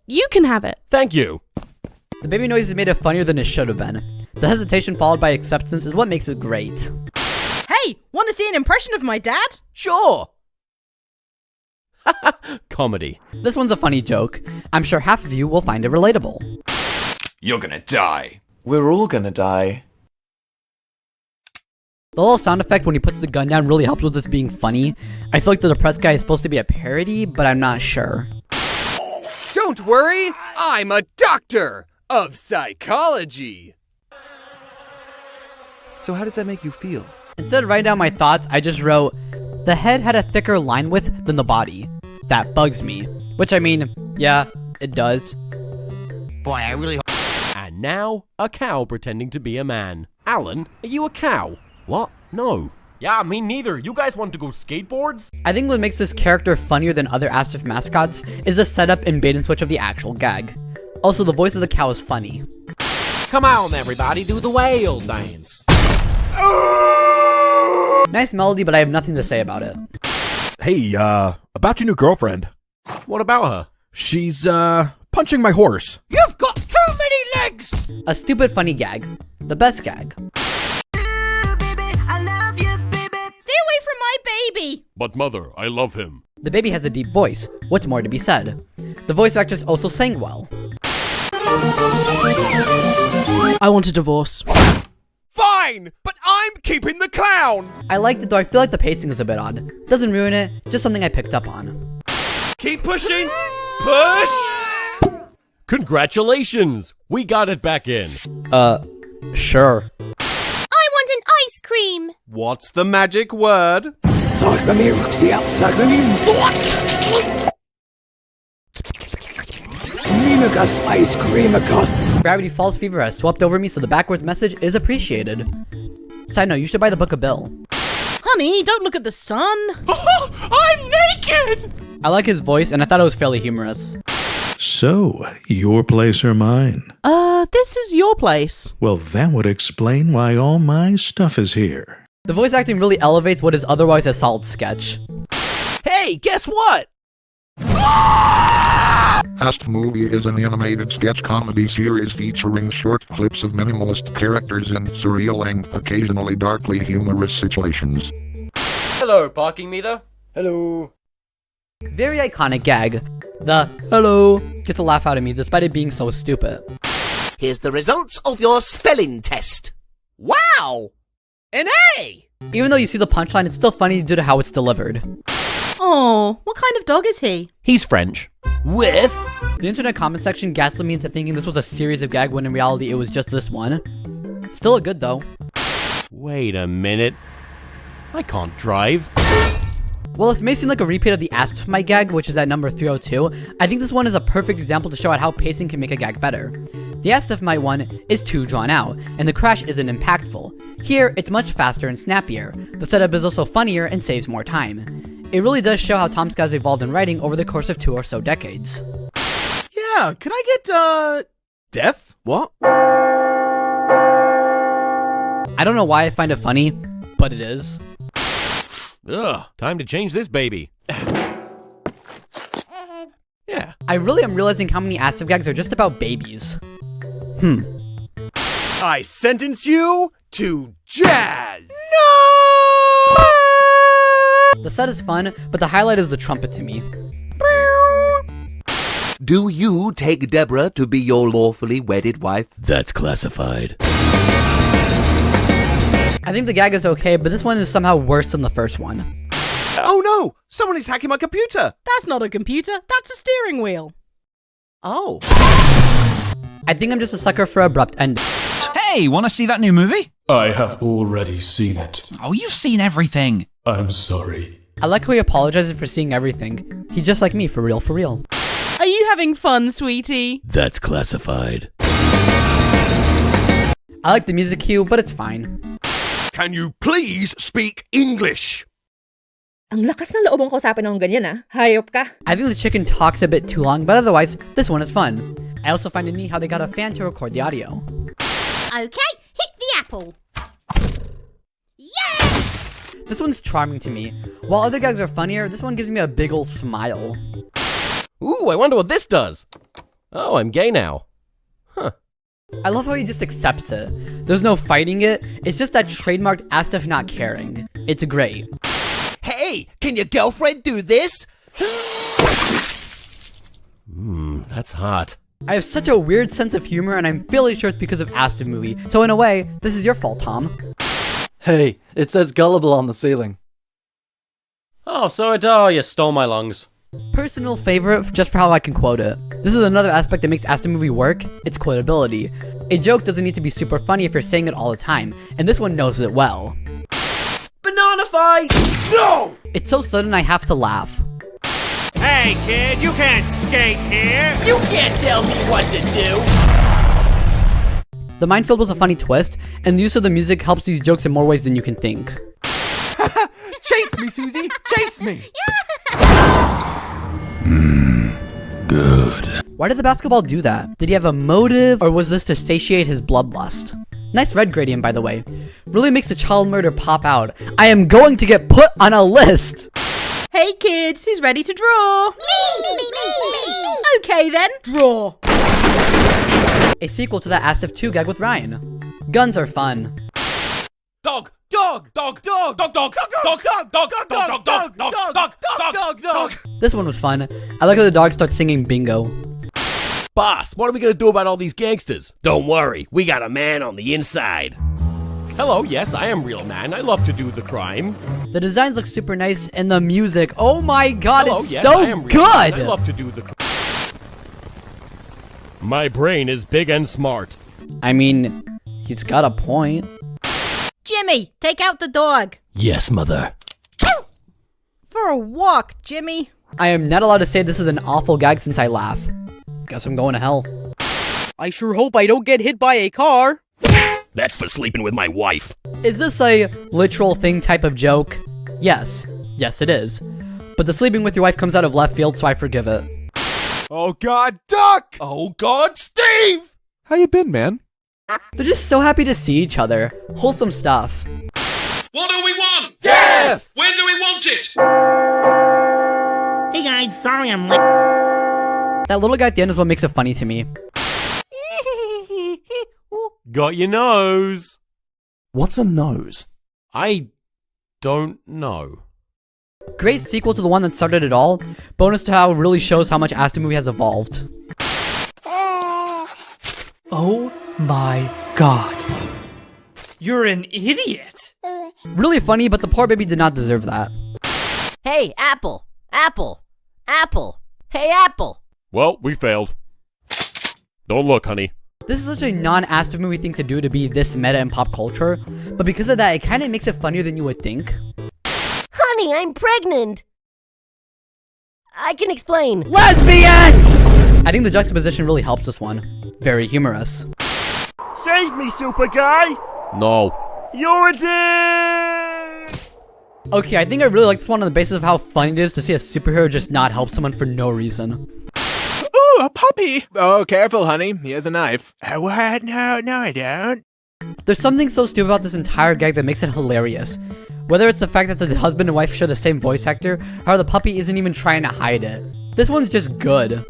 S8: You can have it.
S5: Thank you.
S1: The baby noises made it funnier than it should have been. The hesitation followed by acceptance is what makes it great.
S10: Hey, want to see an impression of my dad?
S5: Sure. Comedy.
S1: This one's a funny joke. I'm sure half of you will find it relatable.
S2: You're gonna die.
S15: We're all gonna die.
S1: The little sound effect when he puts the gun down really helps with this being funny. I feel like the depressed guy is supposed to be a parody, but I'm not sure.
S2: Don't worry, I'm a doctor of psychology.
S15: So how does that make you feel?
S1: Instead of writing down my thoughts, I just wrote, the head had a thicker line width than the body. That bugs me. Which I mean, yeah, it does.
S7: Boy, I really
S5: And now, a cow pretending to be a man. Alan, are you a cow? What? No. Yeah, me neither. You guys want to go skateboards?
S1: I think what makes this character funnier than other ASDF mascots is the setup and bait and switch of the actual gag. Also, the voice of the cow is funny.
S7: Come on, everybody, do the whale dance.
S1: Nice melody, but I have nothing to say about it.
S16: Hey, about your new girlfriend.
S5: What about her?
S16: She's, punching my horse.
S7: You've got too many legs!
S1: A stupid funny gag. The best gag.
S7: I love you.
S13: But mother, I love him.
S1: The baby has a deep voice. What's more to be said? The voice actress also sang well.
S10: I want a divorce.
S7: Fine, but I'm keeping the clown.
S1: I liked it, though I feel like the pacing is a bit odd. Doesn't ruin it, just something I picked up on.
S7: Keep pushing. Push.
S5: Congratulations! We got it back in.
S1: Sure.
S9: I want an ice cream.
S7: What's the magic word?
S1: Gravity Falls fever has swept over me, so the backwards message is appreciated. Side note, you should buy the book of Bill.
S10: Honey, don't look at the sun.
S7: I'm naked.
S1: I like his voice, and I thought it was fairly humorous.
S6: So, your place or mine?
S10: This is your place.
S6: Well, that would explain why all my stuff is here.
S1: The voice acting really elevates what is otherwise a solid sketch.
S7: Hey, guess what?
S19: asdfmovie is an animated sketch comedy series featuring short clips of minimalist characters in surreal and occasionally darkly humorous situations.
S11: Hello, parking meter.
S1: Hello. Very iconic gag. The hello gets a laugh out of me despite it being so stupid.
S7: Here's the results of your spelling test. Wow! An A!
S1: Even though you see the punchline, it's still funny due to how it's delivered.
S10: Oh, what kind of dog is he?
S5: He's French.
S7: With?
S1: The internet comment section gaslit me into thinking this was a series of gag when in reality it was just this one. Still a good though.
S5: Wait a minute. I can't drive.
S1: While this may seem like a repeat of the Asked for My gag, which is at number 302, I think this one is a perfect example to show out how pacing can make a gag better. The Asked for My one is too drawn out, and the crash isn't impactful. Here, it's much faster and snappier. The setup is also funnier and saves more time. It really does show how Tomska has evolved in writing over the course of 2 or so decades.
S16: Yeah, can I get, death? What?
S1: I don't know why I find it funny, but it is.
S5: Ugh, time to change this baby. Yeah.
S1: I really am realizing how many Asked gags are just about babies.
S7: I sentence you to jazz!
S1: No! The set is fun, but the highlight is the trumpet to me.
S7: Do you take Deborah to be your lawfully wedded wife?
S12: That's classified.
S1: I think the gag is okay, but this one is somehow worse than the first one.
S7: Oh no! Someone is hacking my computer!
S10: That's not a computer, that's a steering wheel.
S7: Oh.
S1: I think I'm just a sucker for abrupt endings.
S21: Hey, wanna see that new movie?
S20: I have already seen it.
S21: Oh, you've seen everything.
S20: I'm sorry.
S1: I like how he apologizes for seeing everything. He's just like me, for real, for real.
S10: Are you having fun, sweetie?
S12: That's classified.
S1: I like the music cue, but it's fine.
S7: Can you please speak English?
S24: Ang lakas ng loob mong kausapin ng ganyan ah. Hayop ka.
S1: I think the chicken talks a bit too long, but otherwise, this one is fun. I also find it neat how they got a fan to record the audio.
S9: Okay, hit the apple. Yes!
S1: This one's charming to me. While other gags are funnier, this one gives me a big ol' smile.
S5: Ooh, I wonder what this does. Oh, I'm gay now. Huh.
S1: I love how he just accepts it. There's no fighting it, it's just that trademarked asdf not caring. It's great.
S7: Hey, can your girlfriend do this?
S5: That's hot.
S1: I have such a weird sense of humor, and I'm fairly sure it's because of asdfmovie. So in a way, this is your fault, Tom.
S17: Hey, it says gullible on the ceiling.
S5: Oh, so you stole my lungs.
S1: Personal favorite, just for how I can quote it. This is another aspect that makes asdfmovie work, its quotability. A joke doesn't need to be super funny if you're saying it all the time, and this one knows it well.
S7: Banana fight! No!
S1: It's so sudden I have to laugh.
S7: Hey kid, you can't skate here! You can't tell me what to do!
S1: The minefield was a funny twist, and the use of the music helps these jokes in more ways than you can think.
S7: Chase me, Susie! Chase me!
S12: Good.
S1: Why did the basketball do that? Did he have a motive, or was this to satiate his bloodlust? Nice red gradient, by the way. Really makes the child murder pop out. I am going to get put on a list!
S10: Hey kids, who's ready to draw? Me! Okay then, draw.
S1: A sequel to that asdf2 gag with Ryan. Guns are fun.
S7: Dog,
S4: Dog! Dog! Dog! Dog! Dog! Dog! Dog! Dog! Dog! Dog! Dog! Dog! Dog! Dog! Dog!
S1: This one was fun. I like how the dog starts singing bingo.
S5: Boss, what are we gonna do about all these gangsters? Don't worry, we got a man on the inside. Hello, yes, I am real man. I love to do the crime.
S1: The designs look super nice, and the music, oh my god,
S5: Hello,
S1: it's
S5: yes,
S1: so
S5: I am real man.
S1: good!
S5: I love to do the My brain is big and smart.
S1: I mean, he's got a point.
S10: Jimmy, take out the dog.
S5: Yes, mother.
S10: For a walk, Jimmy.
S1: I am not allowed to say this is an awful gag since I laugh. Guess I'm going to hell.
S17: I sure hope I don't get hit by a car.
S5: That's for sleeping with my wife.
S1: Is this a literal thing type of joke? Yes. Yes, it is. But the sleeping with your wife comes out of left field, so I forgive it.
S16: Oh God, Duck!
S13: Oh God, Steve!
S16: How you been, man?
S1: They're just so happy to see each other. Wholesome stuff.
S3: What do we want?
S16: Death!
S3: When do we want it?
S7: Hey guys, sorry I'm late.
S1: That little guy at the end is what makes it funny to me.
S5: Got your nose.
S15: What's a nose?
S5: I don't know.
S1: Great sequel to the one that started it all. Bonus to how it really shows how much asdfmovie has evolved.
S17: Oh my god. You're an idiot.
S1: Really funny, but the poor baby did not deserve that.
S18: Hey, Apple! Apple! Apple! Hey, Apple!
S5: Well, we failed. Don't look, honey.
S1: This is such a non-asdfmovie thing to do to be this meta in pop culture, but because of that, it kind of makes it funnier than you would think.
S18: Honey, I'm pregnant! I can explain.
S1: Lesbians! I think the juxtaposition really helps this one. Very humorous.
S2: Save me, super guy!
S5: No.
S2: You're a dick!
S1: Okay, I think I really like this one on the basis of how funny it is to see a superhero just not help someone for no reason.
S16: Ooh, a puppy! Oh, careful, honey. He has a knife. What? No, I don't.
S1: There's something so stupid about this entire gag that makes it hilarious. Whether it's the fact that the husband and wife share the same voice actor, or the puppy isn't even trying to hide it. This one's just good.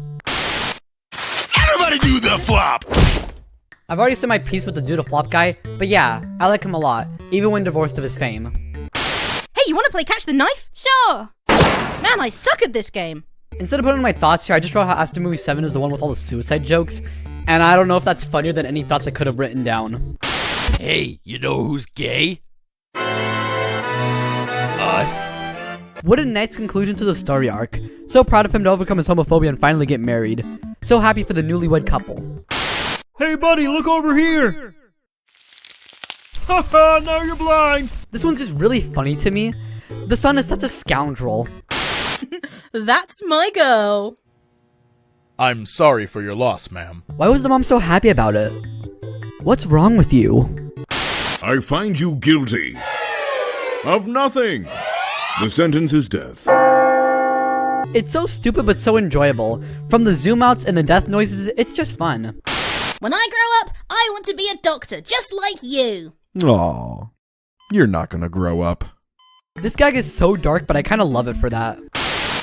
S7: Everybody do the flop!
S1: I've already said my piece with the do the flop guy, but yeah, I like him a lot, even when divorced of his fame.
S10: Hey, you wanna play catch the knife?
S9: Sure.
S10: Man, I suck at this game.
S1: Instead of putting my thoughts here, I just wrote how asdfmovie 7 is the one with all the suicide jokes, and I don't know if that's funnier than any thoughts I could have written down.
S5: Hey, you know who's gay? Us.
S1: What a nice conclusion to the story arc. So proud of him to overcome his homophobia and finally get married. So happy for the newlywed couple.
S2: Hey buddy, look over here! Haha, now you're blind!
S1: This one's just really funny to me. The son is such a scoundrel.
S10: That's my girl.
S13: I'm sorry for your loss, ma'am.
S1: Why was the mom so happy about it? What's wrong with you?
S22: I find you guilty of nothing. The sentence is death.
S1: It's so stupid but so enjoyable. From the zoom outs and the death noises, it's just fun.
S10: When I grow up, I want to be a doctor, just like you.
S16: Aw, you're not gonna grow up.
S1: This gag is so dark, but I kind of love it for that.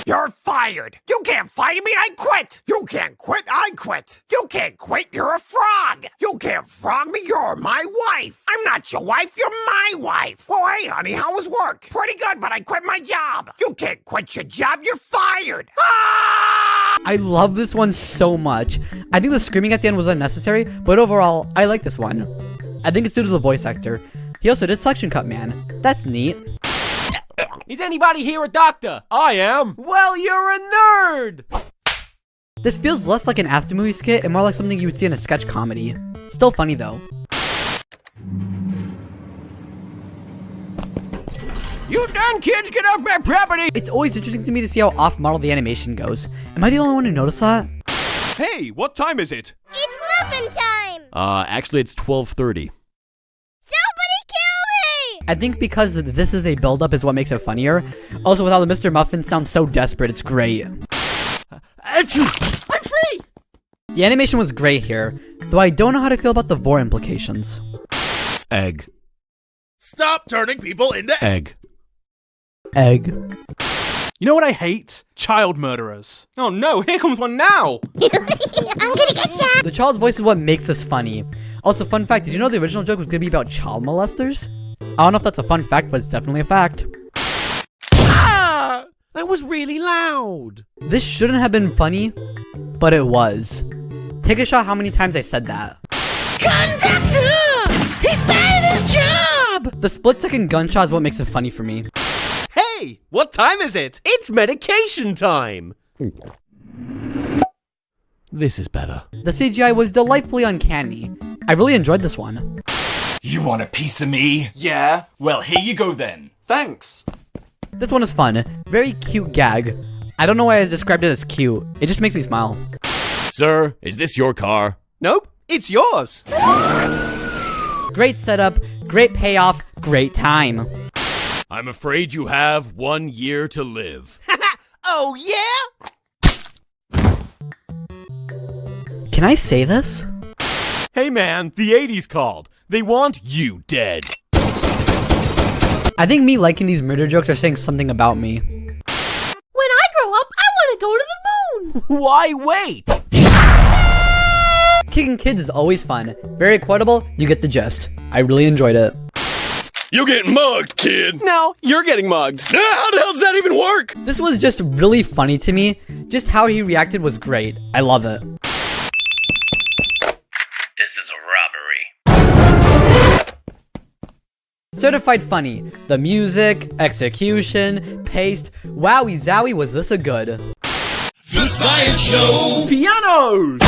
S7: You're fired! You can't fire me, I quit! You can't quit, I quit! You can't quit, you're a frog! You can't frog me, you're my wife! I'm not your wife, you're my wife! Oh, hey, honey, how was work? Pretty good, but I quit my job! You can't quit your job, you're fired! Ah!
S1: I love this one so much. I think the screaming at the end was unnecessary, but overall, I like this one. I think it's due to the voice actor. He also did Suction Cup Man. That's neat.
S4: Is anybody here a doctor?
S5: I am.
S4: Well, you're a nerd!
S1: This feels less like an asdfmovie skit and more like something you would see in a sketch comedy. Still funny though.
S5: You done kids, get off my property!
S1: It's always interesting to me to see how off-model the animation goes. Am I the only one who noticed that?
S13: Hey, what time is it?
S9: It's muffin time!
S5: Actually it's 12:30.
S1: I think because this is a build-up is what makes it funnier. Also, with how the Mr. Muffin sounds so desperate, it's great.
S10: I'm free!
S1: The animation was great here, though I don't know how to feel about the vor implications.
S5: Egg.
S13: Stop turning people into
S5: Egg.
S1: Egg.
S16: You know what I hate? Child murderers.
S4: Oh no, here comes one now!
S9: I'm gonna get ya!
S1: The child's voice is what makes this funny. Also, fun fact, did you know the original joke was gonna be about child molesters? I don't know if that's a fun fact, but it's definitely a fact.
S5: Ah! That was really loud.
S1: This shouldn't have been funny, but it was. Take a shot how many times I said that.
S7: Conductor! He's bad at his job!
S1: The split-second gunshot is what makes it funny for me.
S5: Hey, what time is it? It's medication time. This is better.
S1: The CGI was delightfully uncanny. I really enjoyed this one.
S6: You want a piece of me? Yeah? Well, here you go then. Thanks.
S1: This one is fun. Very cute gag. I don't know why I described it as cute. It just makes me smile.
S5: Sir, is this your car?
S4: Nope, it's yours.
S1: Great setup, great payoff, great time.
S13: I'm afraid you have 1 year to live.
S7: Oh, yeah?
S1: Can I say this?
S5: Hey man, the 80s called. They want you dead.
S1: I think me liking these murder jokes are saying something about me.
S9: When I grow up, I want to go to the moon.
S5: Why wait?
S1: Kicking kids is always fun. Very quotable, you get the gist. I really enjoyed it.
S13: You get mugged, kid.
S4: No, you're getting mugged.
S13: How the hell does that even work?
S1: This was just really funny to me. Just how he reacted was great. I love it.
S6: This is a robbery.
S1: Certified funny. The music, execution, paste. Wowie zowie, was this a good?
S3: The Science Show!
S4: Pianos!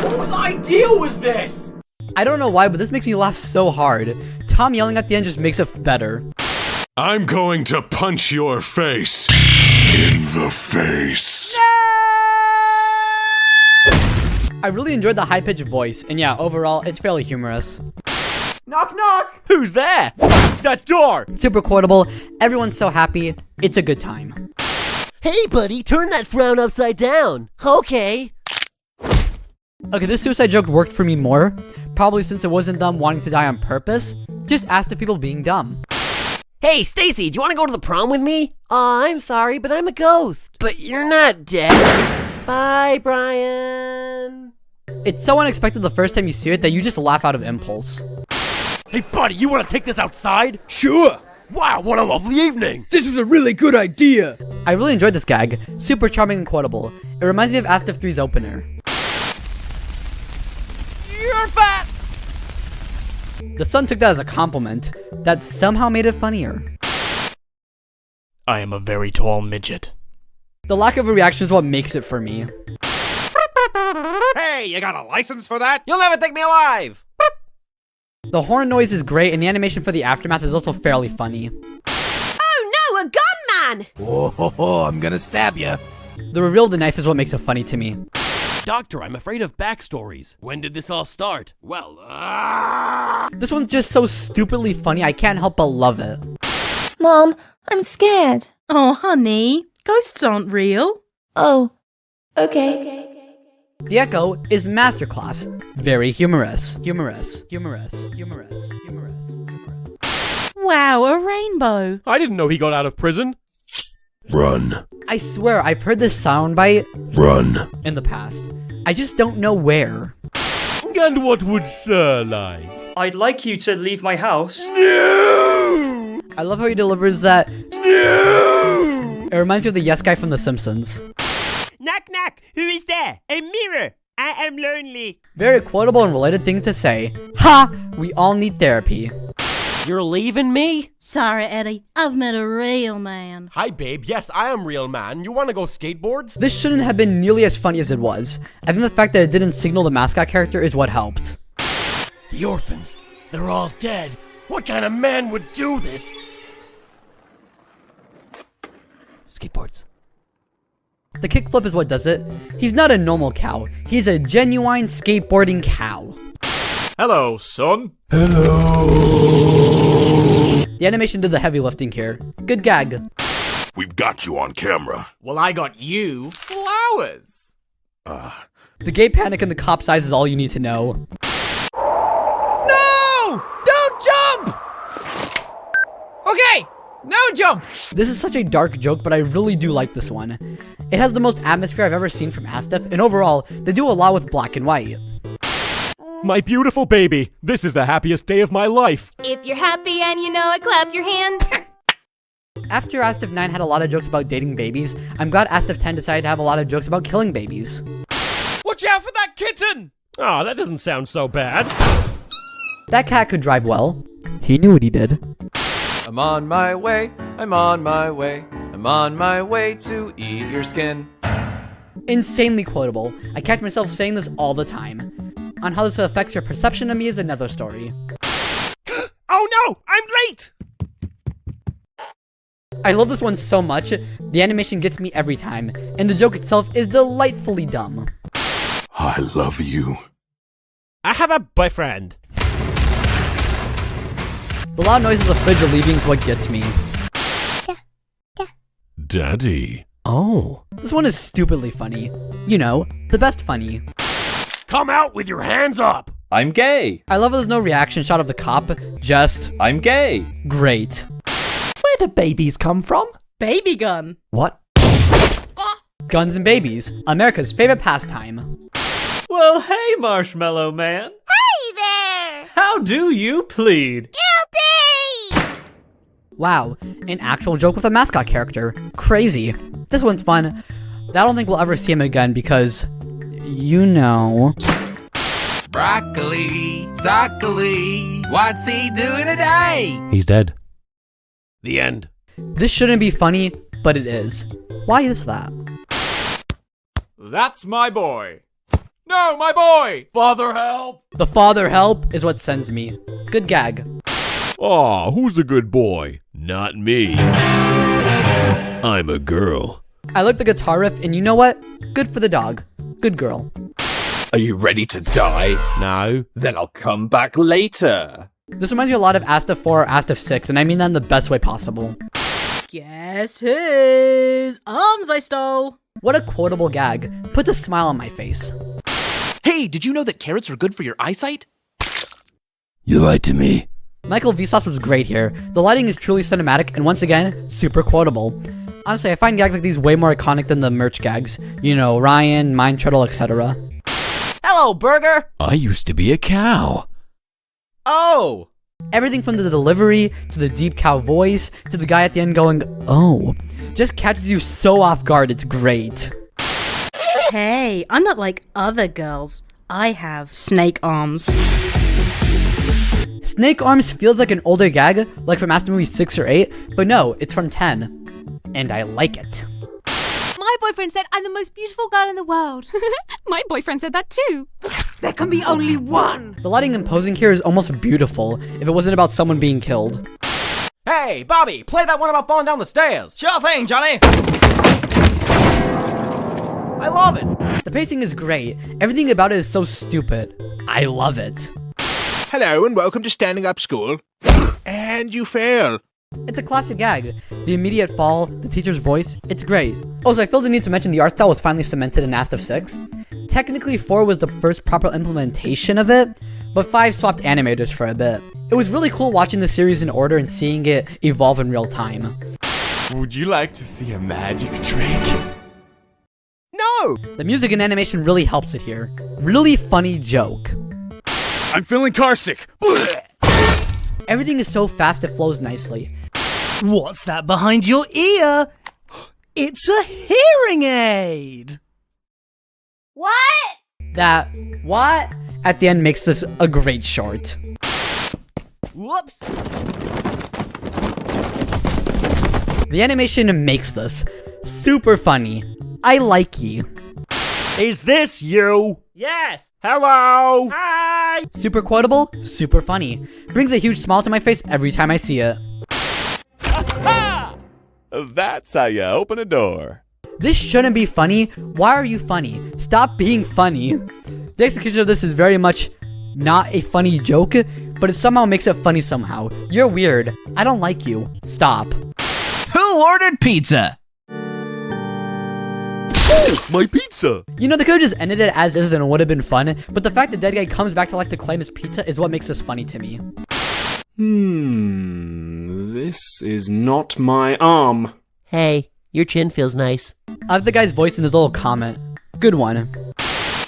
S2: Whose idea was this?
S1: I don't know why, but this makes me laugh so hard. Tom yelling at the end just makes it better.
S13: I'm going to punch your face. In the face.
S1: I really enjoyed the high-pitched voice, and yeah, overall, it's fairly humorous.
S2: Knock, knock.
S5: Who's there? That door!
S1: Super quotable, everyone's so happy, it's a good time.
S18: Hey, buddy, turn that frown upside down. Okay.
S1: Okay, this suicide joke worked for me more, probably since it wasn't them wanting to die on purpose, just asked the people being dumb.
S18: Hey, Stacy, do you want to go to the prom with me? Aw, I'm sorry, but I'm a ghost. But you're not dead. Bye, Brian.
S1: It's so unexpected the first time you see it that you just laugh out of impulse.
S5: Hey buddy, you wanna take this outside?
S17: Sure.
S5: Wow, what a lovely evening.
S17: This was a really good idea.
S1: I really enjoyed this gag. Super charming and quotable. It reminds me of ASDF3's opener.
S7: You're fat.
S1: The son took that as a compliment. That somehow made it funnier.
S6: I am a very tall midget.
S1: The lack of a reaction is what makes it for me.
S7: Hey, you got a license for that?
S4: You'll never take me alive.
S1: The horn noise is great, and the animation for the aftermath is also fairly funny.
S9: Oh no, a gunman!
S6: Oh, I'm gonna stab you.
S1: The reveal of the knife is what makes it funny to me.
S5: Doctor, I'm afraid of backstories. When did this all start? Well,
S1: This one's just so stupidly funny, I can't help but love it.
S9: Mom, I'm scared.
S10: Oh, honey, ghosts aren't real.
S9: Oh, okay.
S1: The Echo is masterclass. Very humorous. Humorous. Humorous. Humorous. Humorous.
S10: Wow, a rainbow.
S5: I didn't know he got out of prison.
S13: Run.
S1: I swear, I've heard this soundbite
S13: Run.
S1: in the past. I just don't know where.
S5: And what would Sir like?
S17: I'd like you to leave my house.
S5: No!
S1: I love how he delivers that.
S5: No!
S1: It reminds me of the yes guy from The Simpsons.
S7: Knock, knock. Who is there? A mirror. I am lonely.
S1: Very quotable and related thing to say. Ha! We all need therapy.
S5: You're leaving me?
S10: Sorry, Eddie. I've met a real man.
S5: Hi, babe. Yes, I am real man. You want to go skateboards?
S1: This shouldn't have been nearly as funny as it was. I think the fact that it didn't signal the mascot character is what helped.
S5: The orphans. They're all dead. What kind of man would do this? Skateboards.
S1: The kickflip is what does it. He's not a normal cow. He's a genuine skateboarding cow.
S6: Hello, son.
S13: Hello.
S1: The animation did the heavy lifting here. Good gag.
S22: We've got you on camera.
S6: Well, I got you flowers.
S1: The gay panic and the cop's eyes is all you need to know.
S17: No! Don't jump! Okay, no jump!
S1: This is such a dark joke, but I really do like this one. It has the most atmosphere I've ever seen from ASDF, and overall, they do a lot with black and white.
S5: My beautiful baby, this is the happiest day of my life.
S9: If you're happy and you know it, clap your hands.
S1: After ASDF9 had a lot of jokes about dating babies, I'm glad ASDF10 decided to have a lot of jokes about killing babies.
S5: Watch out for that kitten! Oh, that doesn't sound so bad.
S1: That cat could drive well. He knew what he did.
S8: I'm on my way, I'm on my way, I'm on my way to eat your skin.
S1: Insanely quotable. I catch myself saying this all the time. On how this affects your perception of me is another story.
S5: Oh no, I'm late!
S1: I love this one so much, the animation gets me every time, and the joke itself is delightfully dumb.
S14: I love you.
S5: I have a boyfriend.
S1: The loud noise of the fridge leaving is what gets me.
S14: Daddy.
S5: Oh.
S1: This one is stupidly funny. You know, the best funny.
S13: Come out with your hands up!
S8: I'm gay.
S1: I love how there's no reaction shot of the cop, just...
S8: I'm gay.
S1: Great.
S15: Where do babies come from?
S10: Baby gun.
S15: What?
S1: Guns and babies, America's favorite pastime.
S11: Well, hey, Marshmallow Man.
S9: Hey there!
S11: How do you plead?
S9: Guilty!
S1: Wow, an actual joke with a mascot character. Crazy. This one's fun. I don't think we'll ever see him again because, you know...
S7: Broccoli, broccoli, what's he doing today?
S5: He's dead. The end.
S1: This shouldn't be funny, but it is. Why is that?
S6: That's my boy. No, my boy! Father, help!
S1: The father help is what sends me. Good gag.
S13: Aw, who's a good boy? Not me. I'm a girl.
S1: I like the guitar riff, and you know what? Good for the dog. Good girl.
S6: Are you ready to die?
S5: No.
S6: Then I'll come back later.
S1: This reminds me a lot of ASDF4 or ASDF6, and I mean that in the best way possible.
S10: Guess whose arms I stole?
S1: What a quotable gag. Puts a smile on my face.
S16: Hey, did you know that carrots are good for your eyesight?
S20: You lied to me.
S1: Michael Vsauce was great here. The lighting is truly cinematic, and once again, super quotable. Honestly, I find gags like these way more iconic than the merch gags. You know, Ryan, Mind Turtle, etc.
S18: Hello, Burger!
S20: I used to be a cow.
S18: Oh!
S1: Everything from the delivery, to the deep cow voice, to the guy at the end going, oh, just catches you so off guard, it's great.
S10: Hey, I'm not like other girls. I have snake arms.
S1: Snake arms feels like an older gag, like from Master Movie 6 or 8, but no, it's from 10. And I like it.
S9: My boyfriend said I'm the most beautiful girl in the world. My boyfriend said that too.
S10: There can be only one.
S1: The lighting and posing here is almost beautiful, if it wasn't about someone being killed.
S18: Hey, Bobby, play that one about falling down the stairs.
S4: Sure thing, Johnny.
S18: I love it.
S1: The pacing is great. Everything about it is so stupid. I love it.
S16: Hello and welcome to Standing Up School. And you fail.
S1: It's a classic gag. The immediate fall, the teacher's voice, it's great. Also, I feel the need to mention the art style was finally cemented in ASDF6. Technically, 4 was the first proper implementation of it, but 5 swapped animators for a bit. It was really cool watching the series in order and seeing it evolve in real time.
S6: Would you like to see a magic trick?
S16: No!
S1: The music and animation really helps it here. Really funny joke.
S13: I'm feeling carsick.
S1: Everything is so fast it flows nicely.
S17: What's that behind your ear? It's a hearing aid!
S9: What?
S1: That what at the end makes this a great short.
S18: Whoops.
S1: The animation makes this super funny. I like you.
S5: Is this you? Yes. Hello. Hi.
S1: Super quotable, super funny. Brings a huge smile to my face every time I see it.
S13: That's how you open a door.
S1: This shouldn't be funny. Why are you funny? Stop being funny. The execution of this is very much not a funny joke, but it somehow makes it funny somehow. You're weird. I don't like you. Stop.
S21: Who ordered pizza?
S13: Oh, my pizza!
S1: You know, they could have just ended it as is and it would have been fun, but the fact that dead guy comes back to life to claim his pizza is what makes this funny to me.
S20: This is not my arm.
S18: Hey, your chin feels nice.
S1: I like the guy's voice in his little comment. Good one.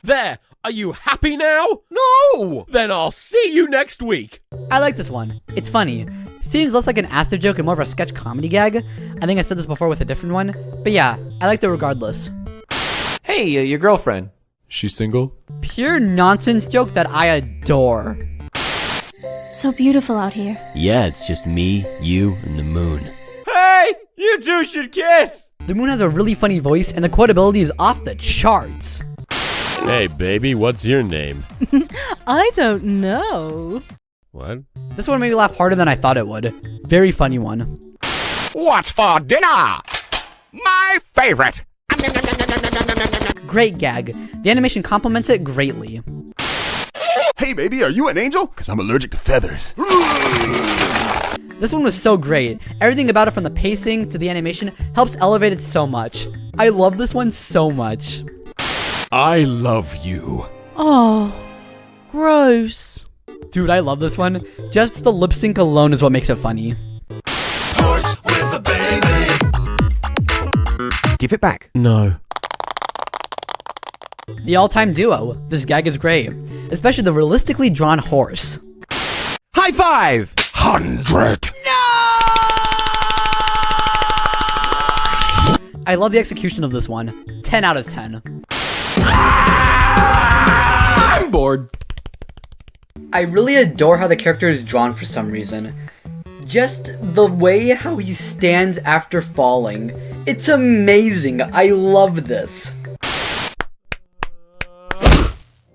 S5: There! Are you happy now? No! Then I'll see you next week.
S1: I like this one. It's funny. Seems less like an ASDF joke and more of a sketch comedy gag. I think I said this before with a different one. But yeah, I liked it regardless.
S8: Hey, your girlfriend. She's single?
S1: Pure nonsense joke that I adore.
S9: So beautiful out here.
S11: Yeah, it's just me, you, and the moon.
S2: Hey, you two should kiss.
S1: The moon has a really funny voice and the quotability is off the charts.
S5: Hey, baby, what's your name?
S10: I don't know.
S5: What?
S1: This one made me laugh harder than I thought it would. Very funny one.
S7: What's for dinner? My favorite.
S1: Great gag. The animation complements it greatly.
S12: Hey baby, are you an angel? Cause I'm allergic to feathers.
S1: This one was so great. Everything about it from the pacing to the animation helps elevate it so much. I love this one so much.
S14: I love you.
S10: Oh, gross.
S1: Dude, I love this one. Just the lip sync alone is what makes it funny.
S3: Horse with a baby.
S16: Give it back.
S20: No.
S1: The all-time duo. This gag is great. Especially the realistically drawn horse.
S16: High five!
S7: 100.
S1: I love the execution of this one. 10 out of 10.
S16: I'm bored.
S1: I really adore how the character is drawn for some reason. Just the way how he stands after falling. It's amazing. I love this.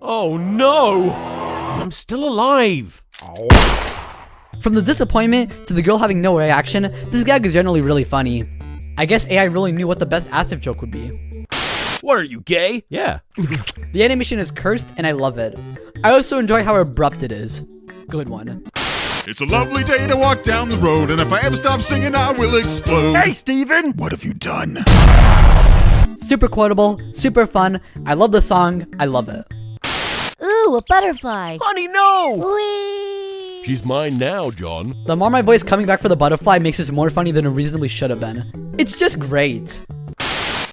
S5: Oh no! I'm still alive.
S1: From the disappointment to the girl having no reaction, this gag is generally really funny. I guess AI really knew what the best ASDF joke would be.
S5: What are you, gay? Yeah.
S1: The animation is cursed and I love it. I also enjoy how abrupt it is. Good one.
S12: It's a lovely day to walk down the road, and if I ever stop singing, I will explode.
S5: Hey, Steven!
S12: What have you done?
S1: Super quotable, super fun. I love the song. I love it.
S9: Ooh, a butterfly.
S5: Honey, no!
S9: Whee!
S5: She's mine now, John.
S1: The more my voice coming back for the butterfly makes this more funny than it reasonably should have been. It's just great.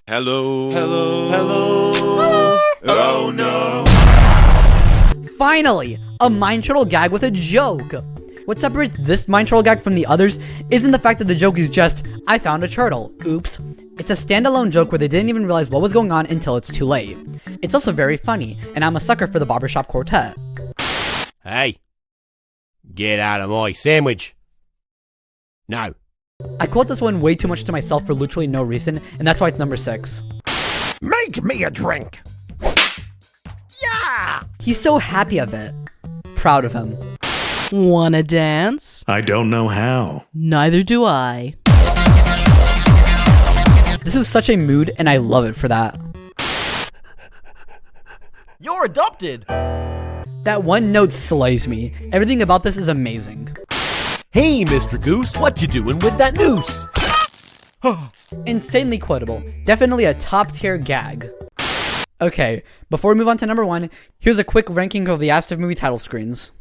S12: Hello. Hello. Hello. Hello. Oh no.
S1: Finally, a mind turtle gag with a joke. What separates this mind turtle gag from the others isn't the fact that the joke is just, I found a turtle, oops. It's a standalone joke where they didn't even realize what was going on until it's too late. It's also very funny, and I'm a sucker for the barbershop quartet.
S5: Hey, get out of my sandwich. No.
S1: I quote this one way too much to myself for literally no reason, and that's why it's number 6.
S7: Make me a drink. Yeah!
S1: He's so happy of it. Proud of him.
S10: Wanna dance?
S14: I don't know how.
S10: Neither do I.
S1: This is such a mood, and I love it for that.
S5: You're adopted.
S1: That one note slays me. Everything about this is amazing.
S5: Hey, Mr. Goose, what you doing with that noose?
S1: Insanely quotable. Definitely a top tier gag. Okay, before we move on to number 1, here's a quick ranking of the ASDF movie title screens.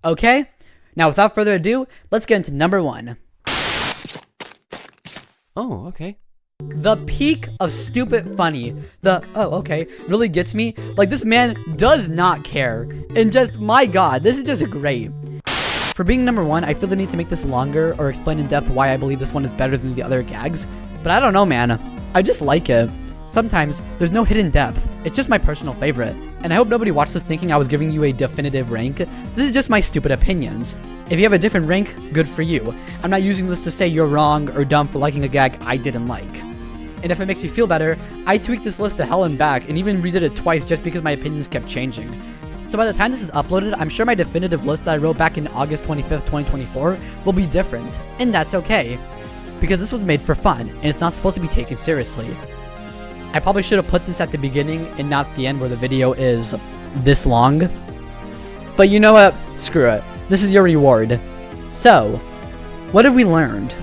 S1: Okay? Now, without further ado, let's get into number 1.
S5: Oh, okay.
S1: The peak of stupid funny. Really gets me. Like, this man does not care. And just, my god, this is just great. For being number 1, I feel the need to make this longer or explain in depth why I believe this one is better than the other gags. But I don't know, man. I just like it. Sometimes, there's no hidden depth. It's just my personal favorite. And I hope nobody watched this thinking I was giving you a definitive rank. This is just my stupid opinions. If you have a different rank, good for you. I'm not using this to say you're wrong or dumb for liking a gag I didn't like. And if it makes you feel better, I tweaked this list to hell and back and even redid it twice just because my opinions kept changing. So by the time this is uploaded, I'm sure my definitive list that I wrote back in August 25th, 2024 will be different. And that's okay. Because this was made for fun, and it's not supposed to be taken seriously. I probably should have put this at the beginning and not the end where the video is this long. But you know what? Screw it. This is your reward. So, what have we learned?